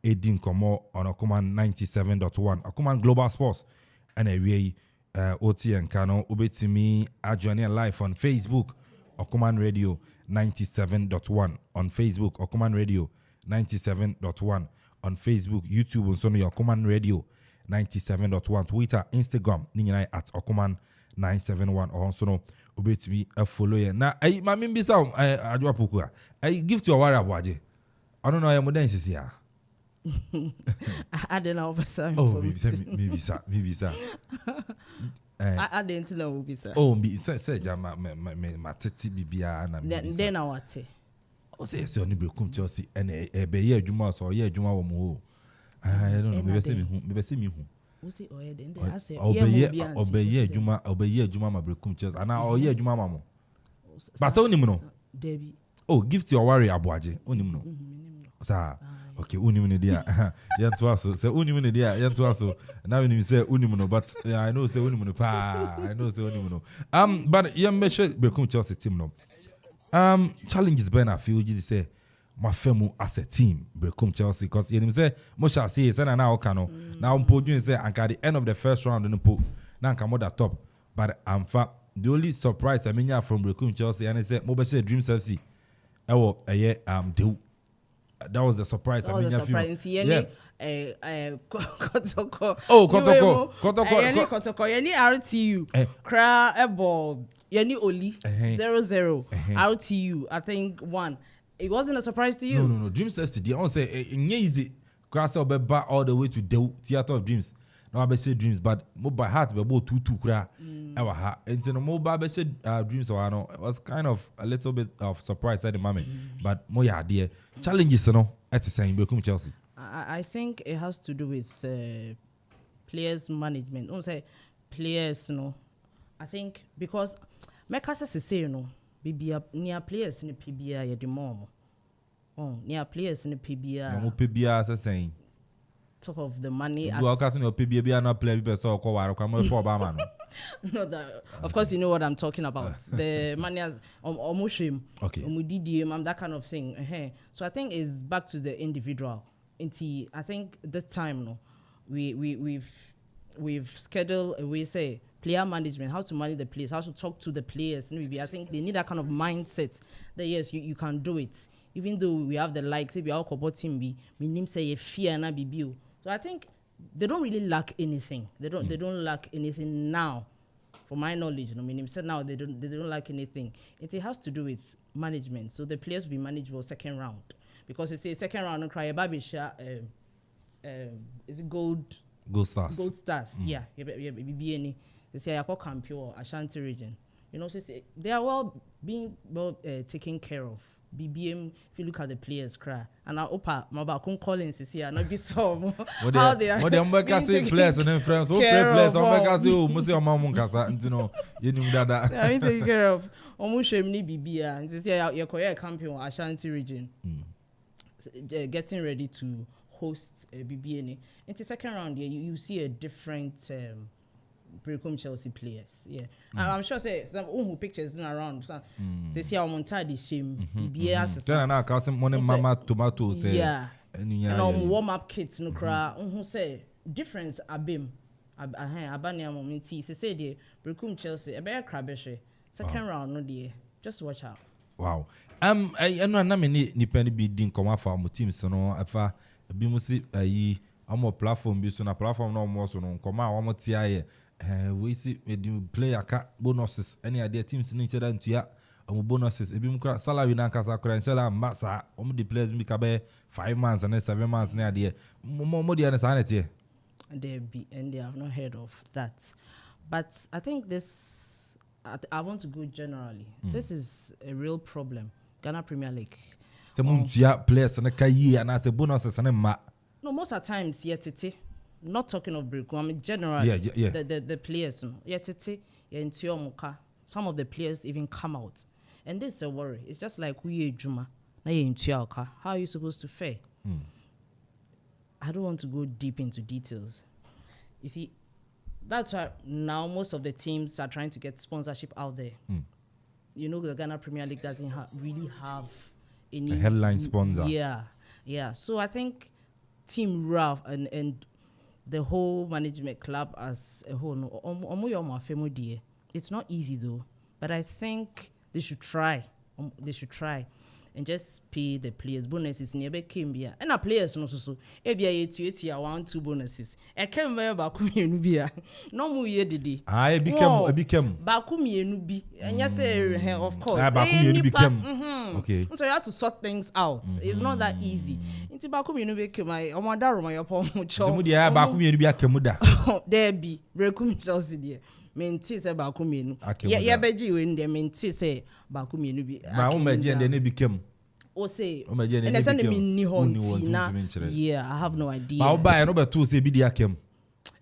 Edin Komo on Okoman 97.1, Okoman Global Sports, and a way OT and Kano, Ubetimi, Adjoining Live on Facebook, Okoman Radio 97.1 on Facebook, Okoman Radio 97.1 on Facebook, YouTube, and Sono Okoman Radio 97.1, Twitter, Instagram, ninja at Okoman 971 or also obey me a follow ya. Now I mean bisa Ajua Poku. I give to a warrior boy. I don't know how modern is here. I don't know sir. Oh, maybe sir. I didn't know sir. Oh, me say jama my tete bibia na me. Then I what? O say only Brekum Chelsea and e be ye adwuma so ye adwuma wo mo. I don't know. Maybe see me who. We say then I say obey adwuma ma Brekum Chelsea. And now oye adwuma ma mo. But so onimu no. Debbie. Oh, give to your warrior abuaje. Onimu no. Sa okay, onimu ne dia. Yan to aso. Say onimu ne dia. Yan to aso. Now when you say onimu no, but I know say onimu no pa. I know say onimu no. But you measure Brekum Chelsea team no. Challenges ben I feel you say my family as a team Brekum Chelsea because you say most I say say na okano now podun say and at the end of the first round no po na nka mo that top but the only surprise I mean from Brekum Chelsea and I say mo be say Dreams FC ewo that was the surprise. I mean Kotoko. Oh, Kotoko. Yeni RTU. Kra eball. Yeni Oli 0-0. RTU. I think 1. It wasn't a surprise to you. No. Dreams FC. They don't say easy. Cross be back all the way to the Theater of Dreams. Now I be say Dreams, but by heart be about 2-2 kra. Ewa ha. And so no mobile be say Dreams or no. It was kind of a little bit of surprise at the moment. But more yeah, dear challenges no at the same Brekum Chelsea. I think it has to do with players management. Don't say players, I think because Mekasa say BB near players in the PBA ya the mom. Oh, near players in the PBA. No PBA as saying. Top of the money. You are casting your PBA not play people so called Obama. No, of course you know what I'm talking about. The money as Omushim. Okay. Omudidi, that kind of thing. So I think it's back to the individual. I think this time we've scheduled we say player management, how to manage the players, how to talk to the players. Maybe I think they need that kind of mindset that yes, you can do it. Even though we have the likes, if we are team B, my name say fear na bibiu. So I think they don't really lack anything. They don't lack anything now. For my knowledge, meaning said now they don't lack anything. It has to do with management. So the players will be managed for second round. Because it's a second round and cry Babisha is it gold stars. Gold stars. Yeah. They say I call Campio Ashanti region. They are being taken care of. BBM, if you look at the players, cry and I opa Mabakun Collins is here. Not be so how they are. What the Mbaka players and friends, so players, Mbaka say, Musi Mamunkasa, and you know that. I mean, take care of Omushemni Bibia, and this year your career campion Ashanti region, getting ready to host BBN. In the second round, you see a different. Precom Chelsea players, I'm sure say some who pictures in around. They see how Montadi shame, BBS. Then I can't money mama tomatoes. And warm up kits no cry. Who say difference abim, abania momenti. Say the Precom Chelsea a bear crabeshe. Second round no dear. Just watch out. Wow. I know na me ni penny be din come for my team so no afa bi mu si ayi amo platform bi so na platform no mo so no come a mo tia we see the player cat bonuses any other teams in each other into ya bonuses ebi mu salary na kasa kora nshela massa the players make about 5 months and 7 months na there more dey na sanity and they have not heard of that, but I think this I want to go generally. This is a real problem. Ghana Premier League se muntia players na kayi and as bonuses na ma no most of times tete. Not talking of Brico, I mean generally, the players, some of the players even come out. And this is a worry. It's just like we Juma, how are you supposed to fare? I don't want to go deep into details. You see, that's why now most of the teams are trying to get sponsorship out there. The Ghana Premier League doesn't really have any a headline sponsor. Yeah. So I think Team Ralph and the whole management club as a whole, it's not easy though, but I think they should try. And just pay the players bonuses never came here. And our players no so. Ebia 1-2 bonuses. I came here back bia. No more year didi. I became. Baku mienu bi. And you say of course. Okay. So you have to sort things out. It's not that easy. Inti baku mienu became my omada roma your pom cho. Timu dia baku mienu bi akemuda. There be. Brekum Chelsea there. Menti se baku mienu. Ya beji we ndem menti se baku mienu bi. Ma o meji and then became. O say. And send me ni honti na. Yeah, I have no idea. Ma o buy no be too say bi dia kem.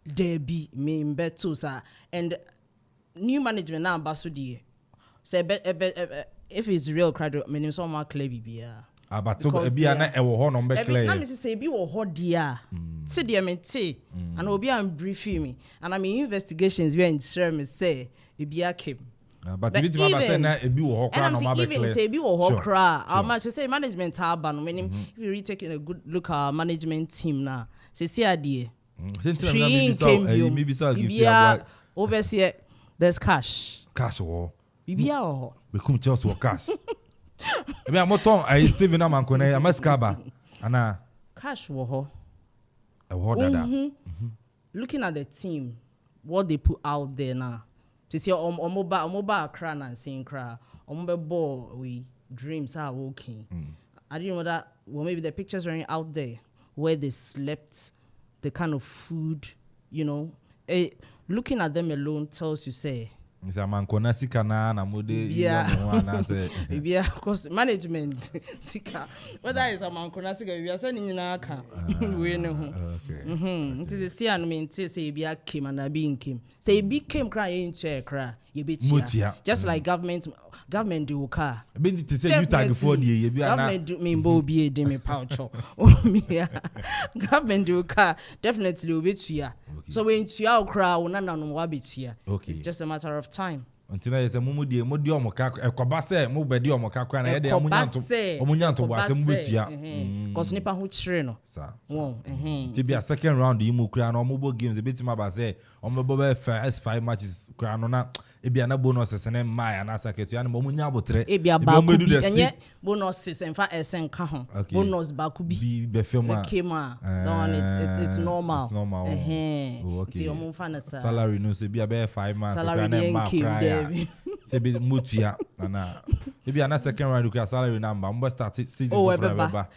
There be me beto sir. And new management now basu die. Say if it's real crowd me so ma clear bibia. But ebia na e wo ho no be clear. Na me say bi wo ho dia. See there me say and obi am briefing me and I mean investigations we ensure me say ebia came. But even na ebi wo ho kra no ma be clear. Even say ebi wo ho kra. Our match say management have no meaning if you really taking a good look at our management team now. Say see adie. Maybe so give overseer there's cash. Cash wo. Bibia ho. We come Chelsea wo cash. Ebi amoton ai Steven Amanko na amaskaba ana cash wo ho. Looking at the team, what they put out there now. To see omoba cry and saying cry. Omoba ball we dreams are walking. I didn't know that maybe the pictures running out there where they slept, the kind of food, looking at them alone tells you say because management sika whether it's a mankona sika we are sending in our account we know it is see and mean say be came and being came say be came cry in chair cry you be just like government do car been to say you tag for the you be government do me bo be dey me pouch government do car definitely will be here so when you cry una na no wa be here it's just a matter of time. until I say mumudi omoka ekobase mo bedi omoka kwa na ye de omunyanto base mbutia cause nipa ho chire no sa to be a second round yimu kura na omobo games ebitima ba say omobo be first 5 matches kura no na ebia na bonuses ne maya na saketu ya na omunya abotre ebia ba ku bi enye bonuses enfa esen ka ho bonus ba ku bi be film kema no it's normal okay omunfa na sa salary no se bia be 5 months kura na ma kura se be mutua na ebia na second round kura salary number mbo start season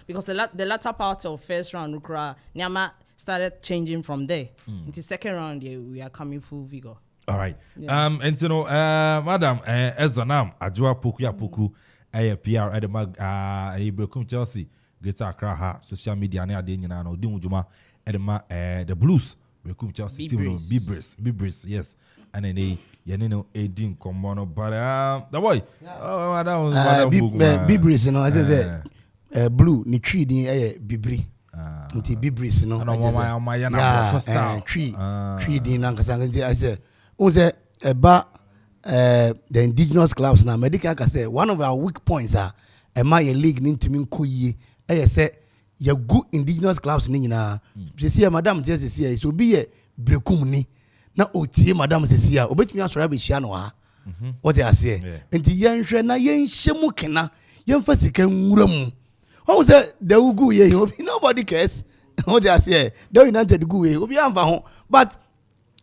because the latter part of first round kura nyama started changing from there into second round we are coming full vigor. All right. Yeah. And you know, madam, Ezonam, Ajua Poku ya Poku, PR at the mag, Brekum Chelsea, Greater Accra ha, social media, na de nyina no di mujuma the Blues, Brekum Chelsea team, Bibris, yes, and then yenino edin komono, but the boy, madam, Bibris, you know, I say blue, ni tree di Bibri. Nti Bibris, you know, tree di nankasanga, I say. About the indigenous clubs now, medical can say one of our weak points are my league into me kuyi. I say your good indigenous clubs ni na. Je see madam just see so be a brekum ni. Na oti madam se see obetumi asora be hia no ha. What I say. Enti yenhwe na yenhyemu kena. Yemfa sika nwura mu. How say the ugu ye nobody cares. What I say. The United ugu ye obi amfa ho. But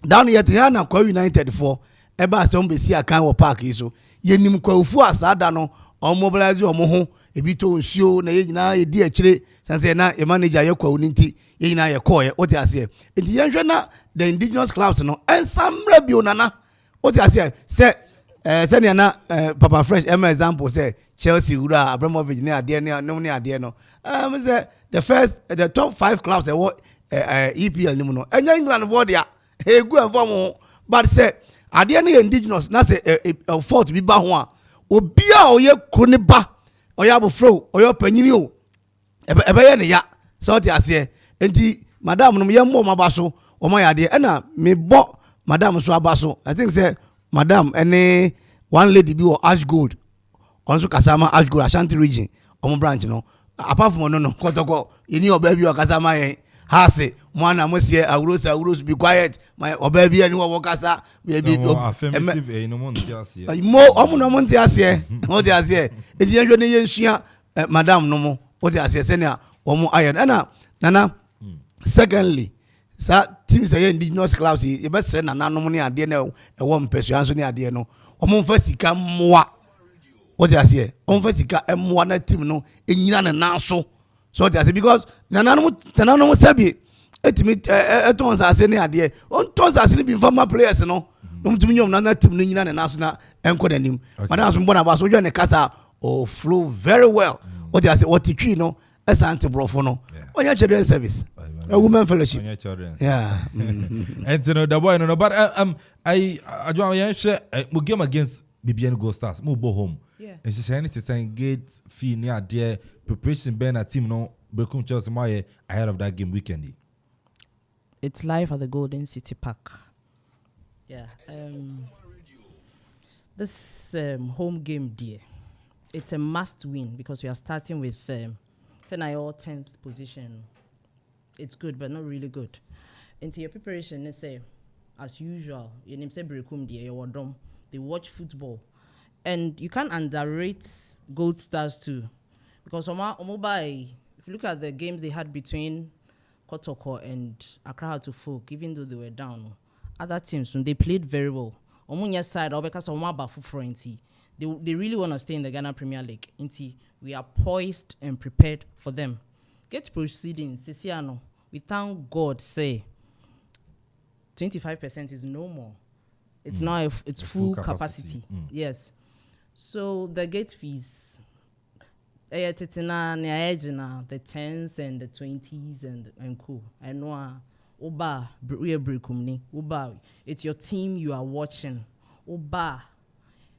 down here to na Kwa United for eba so mbesi akan wo park yi so yenim kwawufu asada no o mobilize o mo ho ebi to nsuo na ye nyina ye di akire sanse na e manager ye kwawu nti ye nyina ye call ye what I say enti ye hwe na the indigenous clubs no ensamra bi onana what I say say na Papa Fresh example say Chelsea ura Abramovich ne ade ne no say the top 5 clubs EPL ni mu no enya England for dia egu enform but say ade na indigenous na say fault bi ba ho a obi a oye krone ba oye abofro oye panyini o ebe ye ne ya so ti ase enti madam no ye mo mabaso o ma ya de na me bo madam so abaso I think say madam any one lady bi o Ash Gold onso kasama Ash Gold Ashanti region omo branch no apart from no kotoko ini oba bi o kasama yen hase mwana mosie awuros be quiet my obabi ani wo kasa be affirmative no monti ase mo omo no monti ase o di ase e di enjo ne yensua madam no mo o di ase se na omo ayen na nana secondly sa team say indigenous clubs e be sere nana no ne ade na e wo mpesu anso ne ade no omo mfa sika moa o di ase omo mfa sika moa na team no enyina na nanso so that's because nanano sabi etimi etons ase ne ade on tons ase ne bi former players no mutumi nyom na team no nyina na so na enko danim madam so mbona ba so dwa ne kasa o flow very well what they say what twi no asante brofo no onya children service a women fellowship yeah and you know the boy no but I adwa yan hwe mo game against BBN Gold Stars mo bo home and she saying to say gate fee near there preparation ben a team no Brekum Chelsea my ahead of that game weekend. It's live at the Golden City Park. Yeah. This home game, dear, it's a must win because we are starting with 10th position. It's good, but not really good. Into your preparation, let's say, as usual, your name say Brekum dear, your dom. They watch football, and you can't underrate Gold Stars too, because if you look at the games they had between Kotoko and Accra to Folk, even though they were down, other teams they played very well. Omunya side, because they really want to stay in the Ghana Premier League. We are poised and prepared for them. Get proceeding, Sisiano. We thank God. Say 25% is no more. It's now it's full capacity. Yes. So the gate fees, the 10s and the 20s and cool. I know Oba Oba, it's your team you are watching. Oba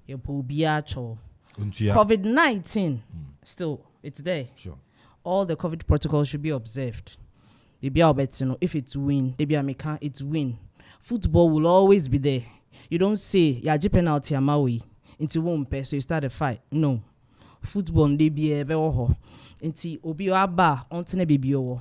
your Pobiacho. COVID-19 still it's there. Sure. All the COVID protocols should be observed. If it's win, it's win. Football will always be there. You don't say ya penalty amawi into one pay, so you start a fight. No. Football they be a beho. Into obi aba ontene baby owo.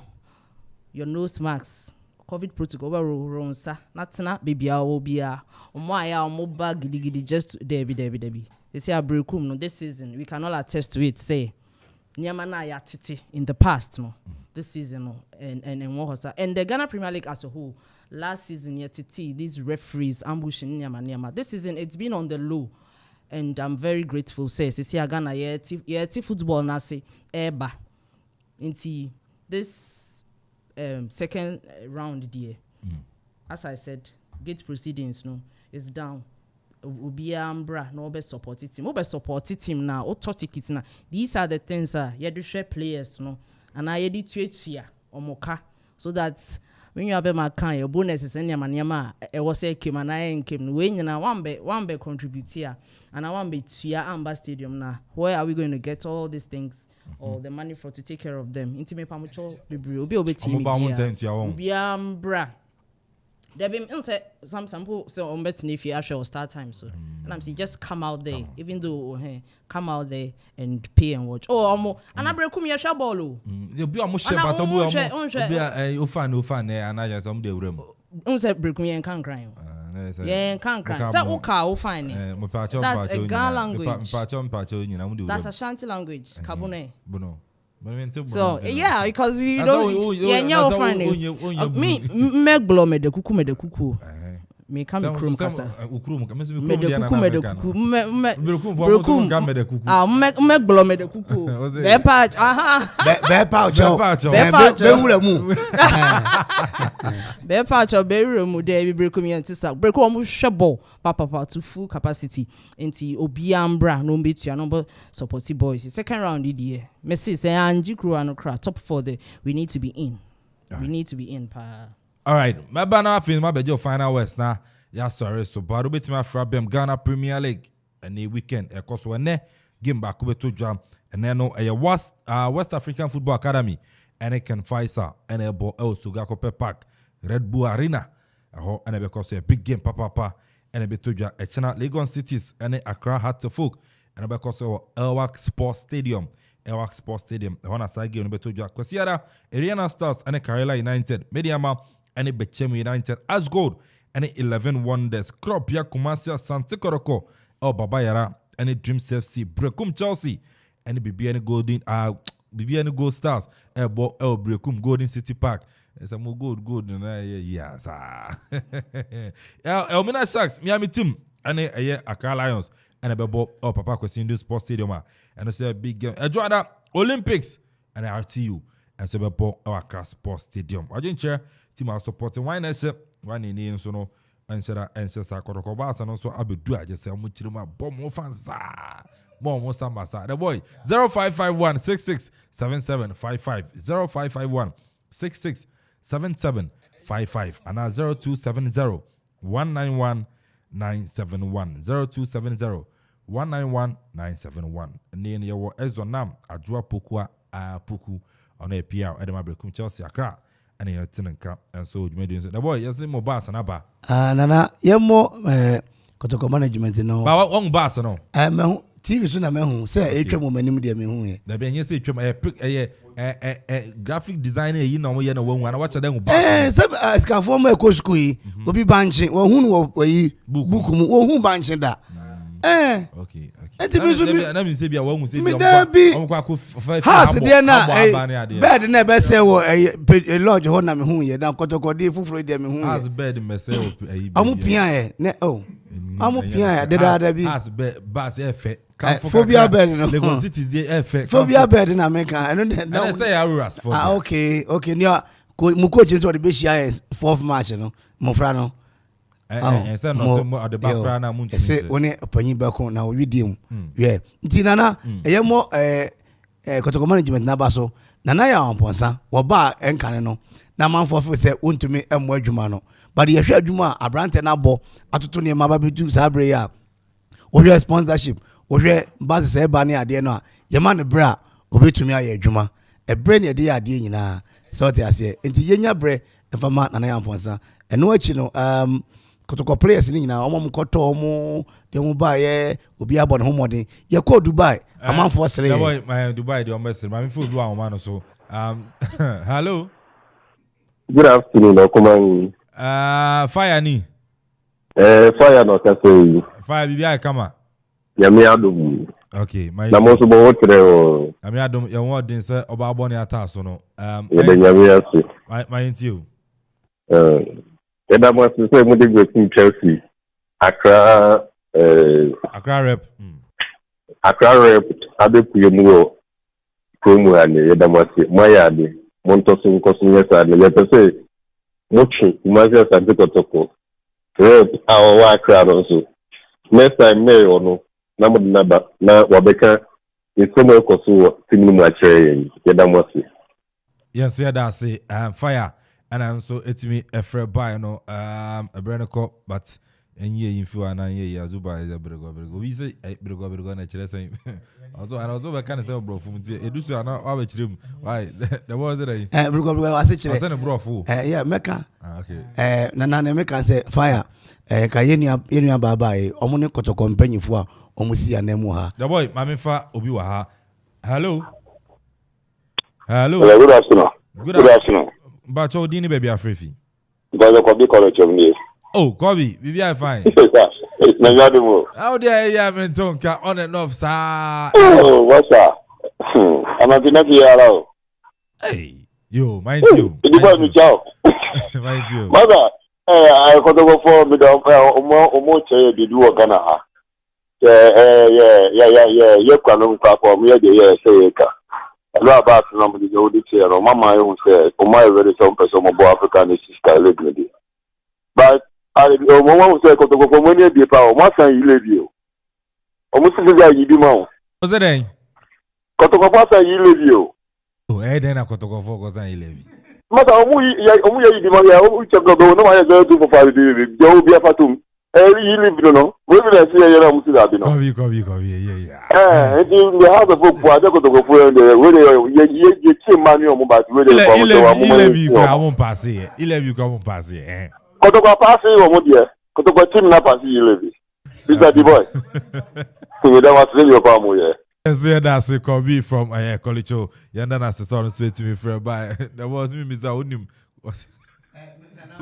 Your nose masks. COVID protocol wrong sir. Natana baby obia. Omaya omoba gidi just debi. They say abrekum no this season we cannot attest to it. Say Nyamana ya titi in the past no. This season no and what was and the Ghana Premier League as a whole last season ya titi these referees ambushing Nyama. This season it's been on the low. And I'm very grateful. Says see Ghana yeti football na say eba into this second round there. As I said, gate proceedings no is down. Ubia ambra no be support team. Obe support team now. O tickets now. These are the things you do share players no. And I edit here or moka so that. When you have my kind, your bonus is any man, it was a came and I came. When you know one be contribute here, and I want be to Amba Stadium now. Where are we going to get all these things or the money for to take care of them? Intimate pamucho, be team. Be bra. There be some people say on betting if you actually start time so. And I'm saying just come out there, even though come out there and pay and watch. Oh, and I break me a shabolo. You be almost share, but you fan and I just the room. Unse break me and can't cry. Yeah, can't cry. Say okay, fine. That's a Ghana language. That's a Shanti language. Kabune. So yeah, because we don't. Yeah, finding. Me blow me the kuku. Me come krum kasa. Me the kuku. Me blow me the kuku. Be patch. Be patch. Be patch or be room there. We break me and tisa. Break one shabo. Papa to full capacity. Enti obiambra no beat ya number supportive boys. Second round year. Messi say Angie crew and crowd top 4 there. We need to be in. We need to be in pa. All right, my banner film my bejo final west now. Yeah, sorry, so bad bit my frabem Ghana Premier League and the weekend. Cause when game back over to jam and then no West African Football Academy and it can Faisal and a ball also Gakope Park Red Bull Arena. And because a big game papa and a bit to jam a channel Legon Cities and Accra Hattefolk and because of Elwak Sports Stadium. Elwak Sports Stadium. The one side game to jam Kosiara Ariana Stars and a Kerala United Mediama and a Bechem United as gold. And 11 wonders. Kropia Kumasia Santikoroko El Babayara and a Dreams FC Brekum Chelsea and BBN Golden BBN Gold Stars El Brekum Golden City Park. It's a more good yes. El Mina Sharks Miami team and a Accra Lions and a Bebo El Papa Kosindu Sports Stadium and it's a big game. Joanna Olympics and RTU and so Bebo El Accra Sports Stadium. I didn't share team are supporting why one in so no answer Kotoko and also Abedu. I just say Muchima Bomo fans. More Sambasa. The boy 0551 667755 0551 667755 and 0270 191 971 0270 191 971 and then your Ezonam Ajua Pukua Puku on a PR Edema Brekum Chelsea Accra. And you're and so you made the boy, yes, more bass and abba. Nana, you're more Kotoko management, no. But one bass, no. TV soon, I'm say, a woman in the there being yes, a graphic designer, you know, you know, when I watch them. It's can form a coach, will be banching, or who will book who banching that. Okay. Has there now bed never say a lodge honor me who ye down Kotoko de full them who has bed myself. I'm pia I'm pia the other be as bass phobia bed no Lagos City is the effect phobia bed in America I don't say Aruras for okay near mu coach into the best 4th March no Mofrano. And send no at the background. I say when a penny back on now with him. Yeah, Tinana, a yamo Kotoko management nabaso, Nanaya Amponsah, Waba and Canano, Naman for say, won't to me and Jumano. But the Asha Juma, a brand and abo, Atutuni Mababitu Sabrea, or your sponsorship, or your Baz Bani Adiana, Yaman Bra, Obe to me a Juma, a brain idea Dina, so I say, into Yenya Bre, if a man and I Amponsah, and no, Kotoko kotoko players ni nyina omo mkoto omo de mu ba ye obi abon homode ye ko Dubai amanfo sere ye boy my Dubai de omo sere ma me fu du awon ma so hello good afternoon Okoman fire ni fire no ka say fire bibi ai kama ya me adom okay my na mo so bo wotre o ya me adom ye won din say oba abon ni ata so no ye be nyame ase my intio Eda mo say mo dey go to Chelsea Accra rep Accra rep adepuye mu o promo ane eda mo say maya ade mo nto so nkoso nyesa ade ye pese mo chi umazi asante kotoko rep awa Accra no so next time me ono na mo na wabeka isomo ekoso timu mu akere eda mo say yes yeah that say fire and also etimi efre buy no a brand cop but enye infu ana ye azuba is a brego we say brego na chere say also we can say bro from tie edusu ana wa be chere mu why there was it brego wa say chere I say bro fu yeah meka okay na meka say fire ka yenu baba omo ne kotoko mpanyifo a omo si anemu ha the boy mama fa obi wa ha hello good afternoon good afternoon but you didn't baby afrefi because Kobe college of me oh Kobe we are fine na yadimo how there you have tonka on and off sir oh what's that I'm not here hey yo mind you mind you mother I got to go for me omo che dey do Ghana ha yeah kwanu kwa for me dey say ka hello about number the old chair or mama who said for my very some person of African is style but I mama who said to go for money be power my son you live you almost you be man what's that then kotoko pasa you live you oh then I kotoko for cause I live mata omu ya di man ya o check go no my go to for 5 days you be afatum you live no we be see here am see that no Kobe yeah the house of folk I go to go for the way you team money on but we dey come to am il love you come pass here il love you come pass here kotoko pass o mo dia kotoko team na pass you live Mr. the boy so that was really your palm here yes yeah that's Kobe from college yanda na se so to me friend by there was me Mr. Onim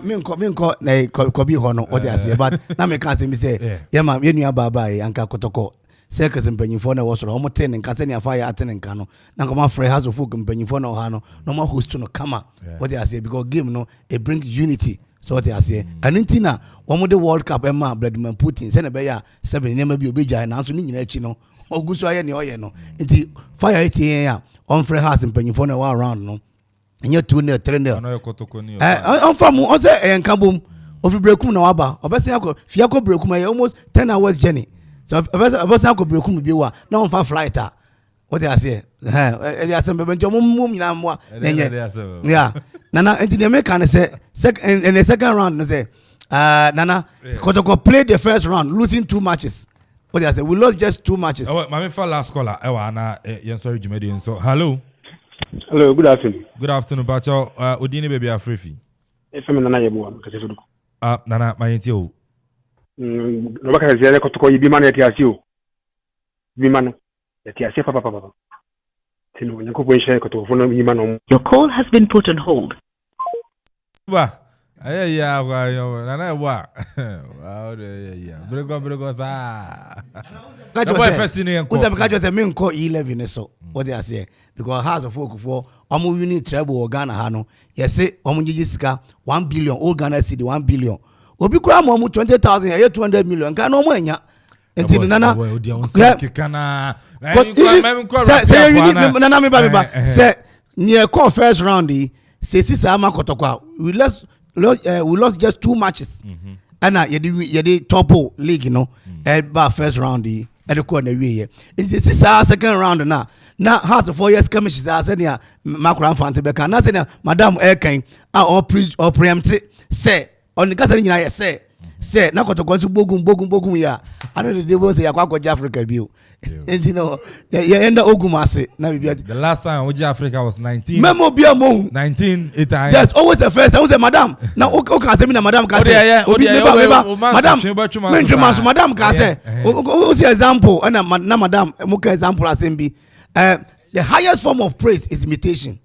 minko na Kobe hono what you say but na me can say me say yeah ma yenu baba anka kotoko circus mpanyimfo na wosoro omo ten nka se ne afa ya aten nka no na nkoma free house of folk mpanyimfo na ha no no ma host no kama what you say because game no it brings unity so what you say anintina omo the world cup ema Vladimir Putin se na be ya 7 nema bi obejai na so ni nyina achi no oguso aye ne oye no nti fire etie ya on free house mpanyimfo na wa around no enye 2-0 3-0 no kotoko ni on famu on say enkabom ofi brekum na waba obese akọ fia akọ brekum almost 10 hours journey so obese akọ brekum bi wa na on fa flight what you say e asem be njo mum nyina mwa nenye yeah nana enti de make can say in the second round no say nana kotoko play the first round losing 2 matches what you say we lost just 2 matches oh mama fa last caller e wa na yen sorry Jumedi so hello good afternoon. Good afternoon, Bacho. Odini baby afrefi. Efe nana yebo am kase sudu. Nana mayenti o. No baka zere kotoko yibi man yeti asio. Yibi man yeti asio papa. Tino nyanko bo nshare kotoko fo no yibi man. Your call has been put on hold. Ba. Yeah, nana wa. Wow, yeah. Brego sa. Kajo say me nko 11 so. What they say because house of folk for omo unit treble Ghana ha no yes say omo gigi sika 1 billion all Ghana cedi 1 billion obi kura mo 20,000 ya 200 million kan no mo anya enti nana nana me ba say near call first round say sisa ama kotokwa we lost just 2 matches and ye dey top league no ba first round e dey ko na wie it's sisa second round na heart of 4 years commission say na makura infante be kan na say na madam Elkan or preempt say on the kasa nyina say na kotoko so bogun ya I know the devil say akwa Africa bio. And you know, you end up Ogumase. The last time Oji Africa was 19. Memo bia mo 19 There's always the first time. Say madam. Now okay say me na madam ka say. Obi madam. Madam ka say. O say example na madam mo ka example asembi. The highest form of praise is imitation.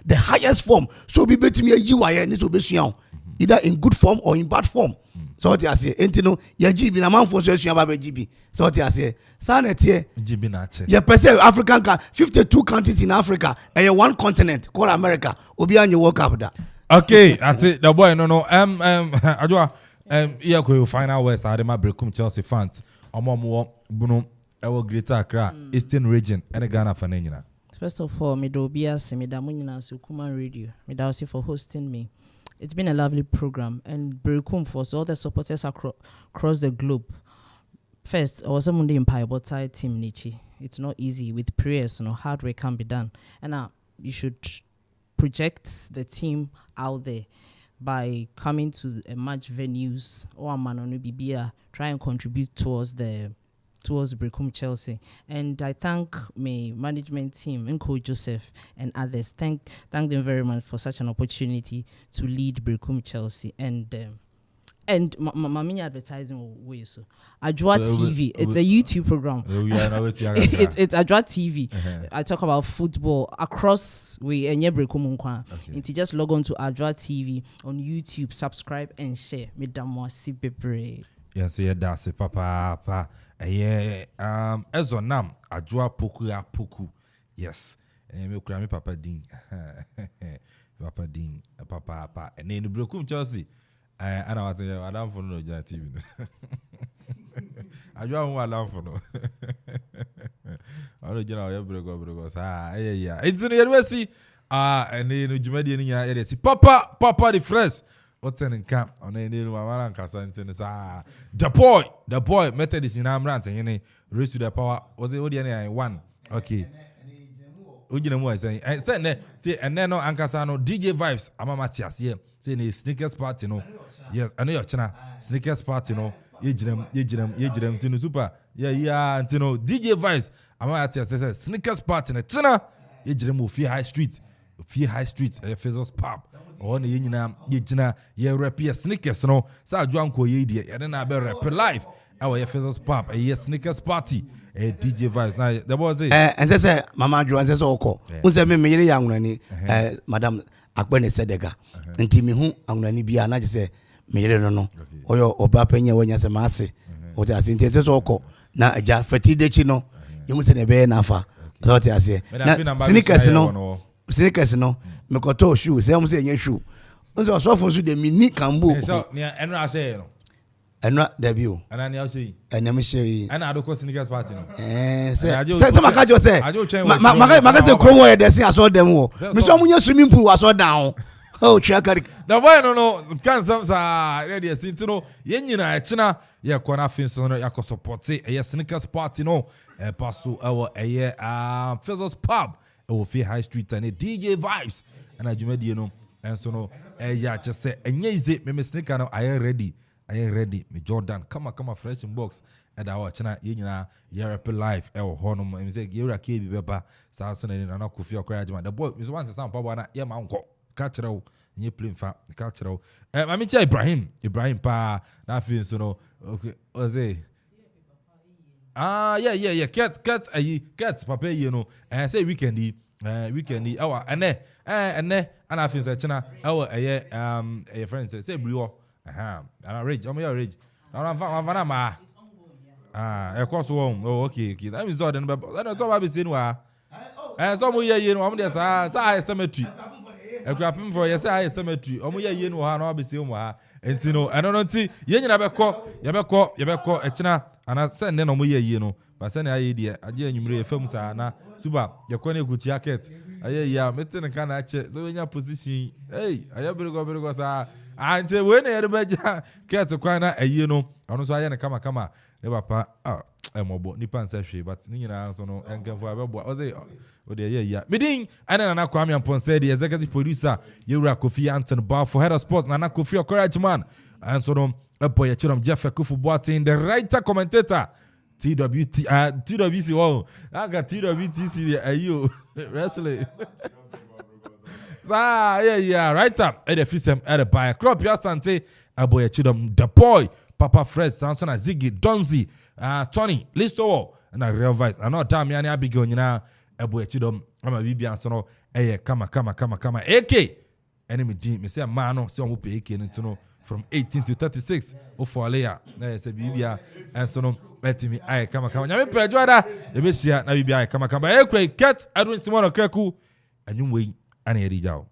The highest form. So be betimi you are ni so be suan. Either in good form or in bad form. So what you say, entino ya GB na man for so ba GB. So what you say, sanet here GB na che. Ya perceive African 52 countries in Africa and one continent called America. Obi an you work up that. Okay, that's it. The boy no Adwa here go final words are my Brekum Chelsea fans. Omo bunu ewo Greater Accra Eastern region and Ghana for nyina. First of all, me do bias me da munyina so Okoman Radio. Me da for hosting me. It's been a lovely program and Brekum for all the supporters across the globe. First, I was a Monday Empire Botai team Nichi. It's not easy with prayers, hard work can be done. And you should project the team out there by coming to a match venues or try and contribute towards Brekum Chelsea. And I thank my management team, Nko Joseph and others. Thank them very much for such an opportunity to lead Brekum Chelsea. And my mini advertising way so Ajwa TV. It's a YouTube program. It's Ajwa TV. I talk about football across we and Brekum Nkwa. And just log on to Ajwa TV on YouTube, subscribe and share. Medamo Sibebre. Yes, yeah, that's it, papa. Ezonam Ajwa Poku. Yes. And me krami Papa Dean. Papa. And then the Brekum Chelsea. I know what I don't for no TV. I don't want to for no. I don't know Brego. Yeah. It's in the university. And then Jumadi in the Papa the fresh. What's in camp on any Maran Cassan? The boy Methodist in Amrant and raised to the power. Was it Odiana one? Okay. Ujinamu is saying, and said, and then no Ankasano DJ Vibes. I'm a Matias here. Saying sneakers party, no. Yes, I know your channel. Sneakers party, no. Yejim, Tino Super. Yeah, and Tino DJ Vibes. I'm a Matias says sneakers party, no. China. Yejim, Fear High Street. Fezos Pub. On the Yejina, ye repair sneakers, no. Sa Juanco Yedi, and then I better rap live. Our Fezos Pub, a yes sneakers party. A DJ Vibes. Now, there was it. And that's a Mama Joan says, Oko. Who's a me young Madam Akbene Sedega. And Timmy who I'm going to be an say, me no. Or your Obapenya when you're a massy. What I think it's Oko. Now, a jar fetidechino. You must say a bear nafa. That's what I say. Sneakers, no. Mekoto shoes. Say, I'm saying your shoe. So, so for the mini cambo. So, near and I say, and not debut. And I see. And let me show you. And I don't call sneakers party. Say, some I can't say. Magazine Chromo, they say I saw them. Mr. Swimming pool was all down. Oh, check it. The boy, no, can't some ready. See, to know, Yenina, China, ya Kwana Finson, Yako support, say, a sneakers party, no, a passo our a year, Fezos Pub, a Fair High Street, and a DJ Vibes, and a Jumediano, and so no, yeah, just say, and yes, me sneaker, I am ready. Me Jordan, come on, fresh in box. And our channel, Europe life, Honum, and say, you're a kid, Beba, Sarson, and an Akufio Crajman. The boy is once a son, Papa, yeah, my uncle, cultural, and you play cultural. I mean, Ibrahim Pa, that feels so, okay, was it? Yeah, cats, Papa, you know, and I say weekendy, our, and I feel that channel, our, a friend say, Brio. And I rage. I'm your rage. I'm Vanama. Across home. Oh, okay. That means all the I don't know what I've seen. And some of you, I'm just a cemetery. A grapping for yes, I cemetery. You know, I'll be seeing what. And you know, I don't see. You never call, a china, and I send them on you know. But send an idea. I didn't you films are now. Super, your corner good jacket. Yeah, meeting a can check. So in your position, hey, I have to go, sir. Until when everybody get to Kwana, you know, I don't know why I come. Never pa, I'm about Nipan Session, but Nina, so no, and can for a was it? Oh, yeah. Meeting, and then Kwame Amponsah Addi, the executive producer, Yura Kofi Anton Bar for Head of Sports, Nana Kofi, courage man, and so on. boy Chidom Jeff Kufu Boateng, the writer commentator TWC. Wow, I got TWTC. You wrestling. Yeah, right up at the system at the buyer. Crop Yasante, a boy Chidom, the boy, Papa Fred, Samson, Ziggy, Donzi, Tony, Listo, and a real vice. I know Damiani Abigail, you know, a boy Chidom, I'm a BB Ansono, come, AK. Enemy team, me say man, no, so we AK into no from 18 to 36. For Leia, there's a BB and so no, let me I come. Yami Pedroda, the Messia, Nabibia, come. Cat, I don't see one of Kreku, and you wait, and here you go.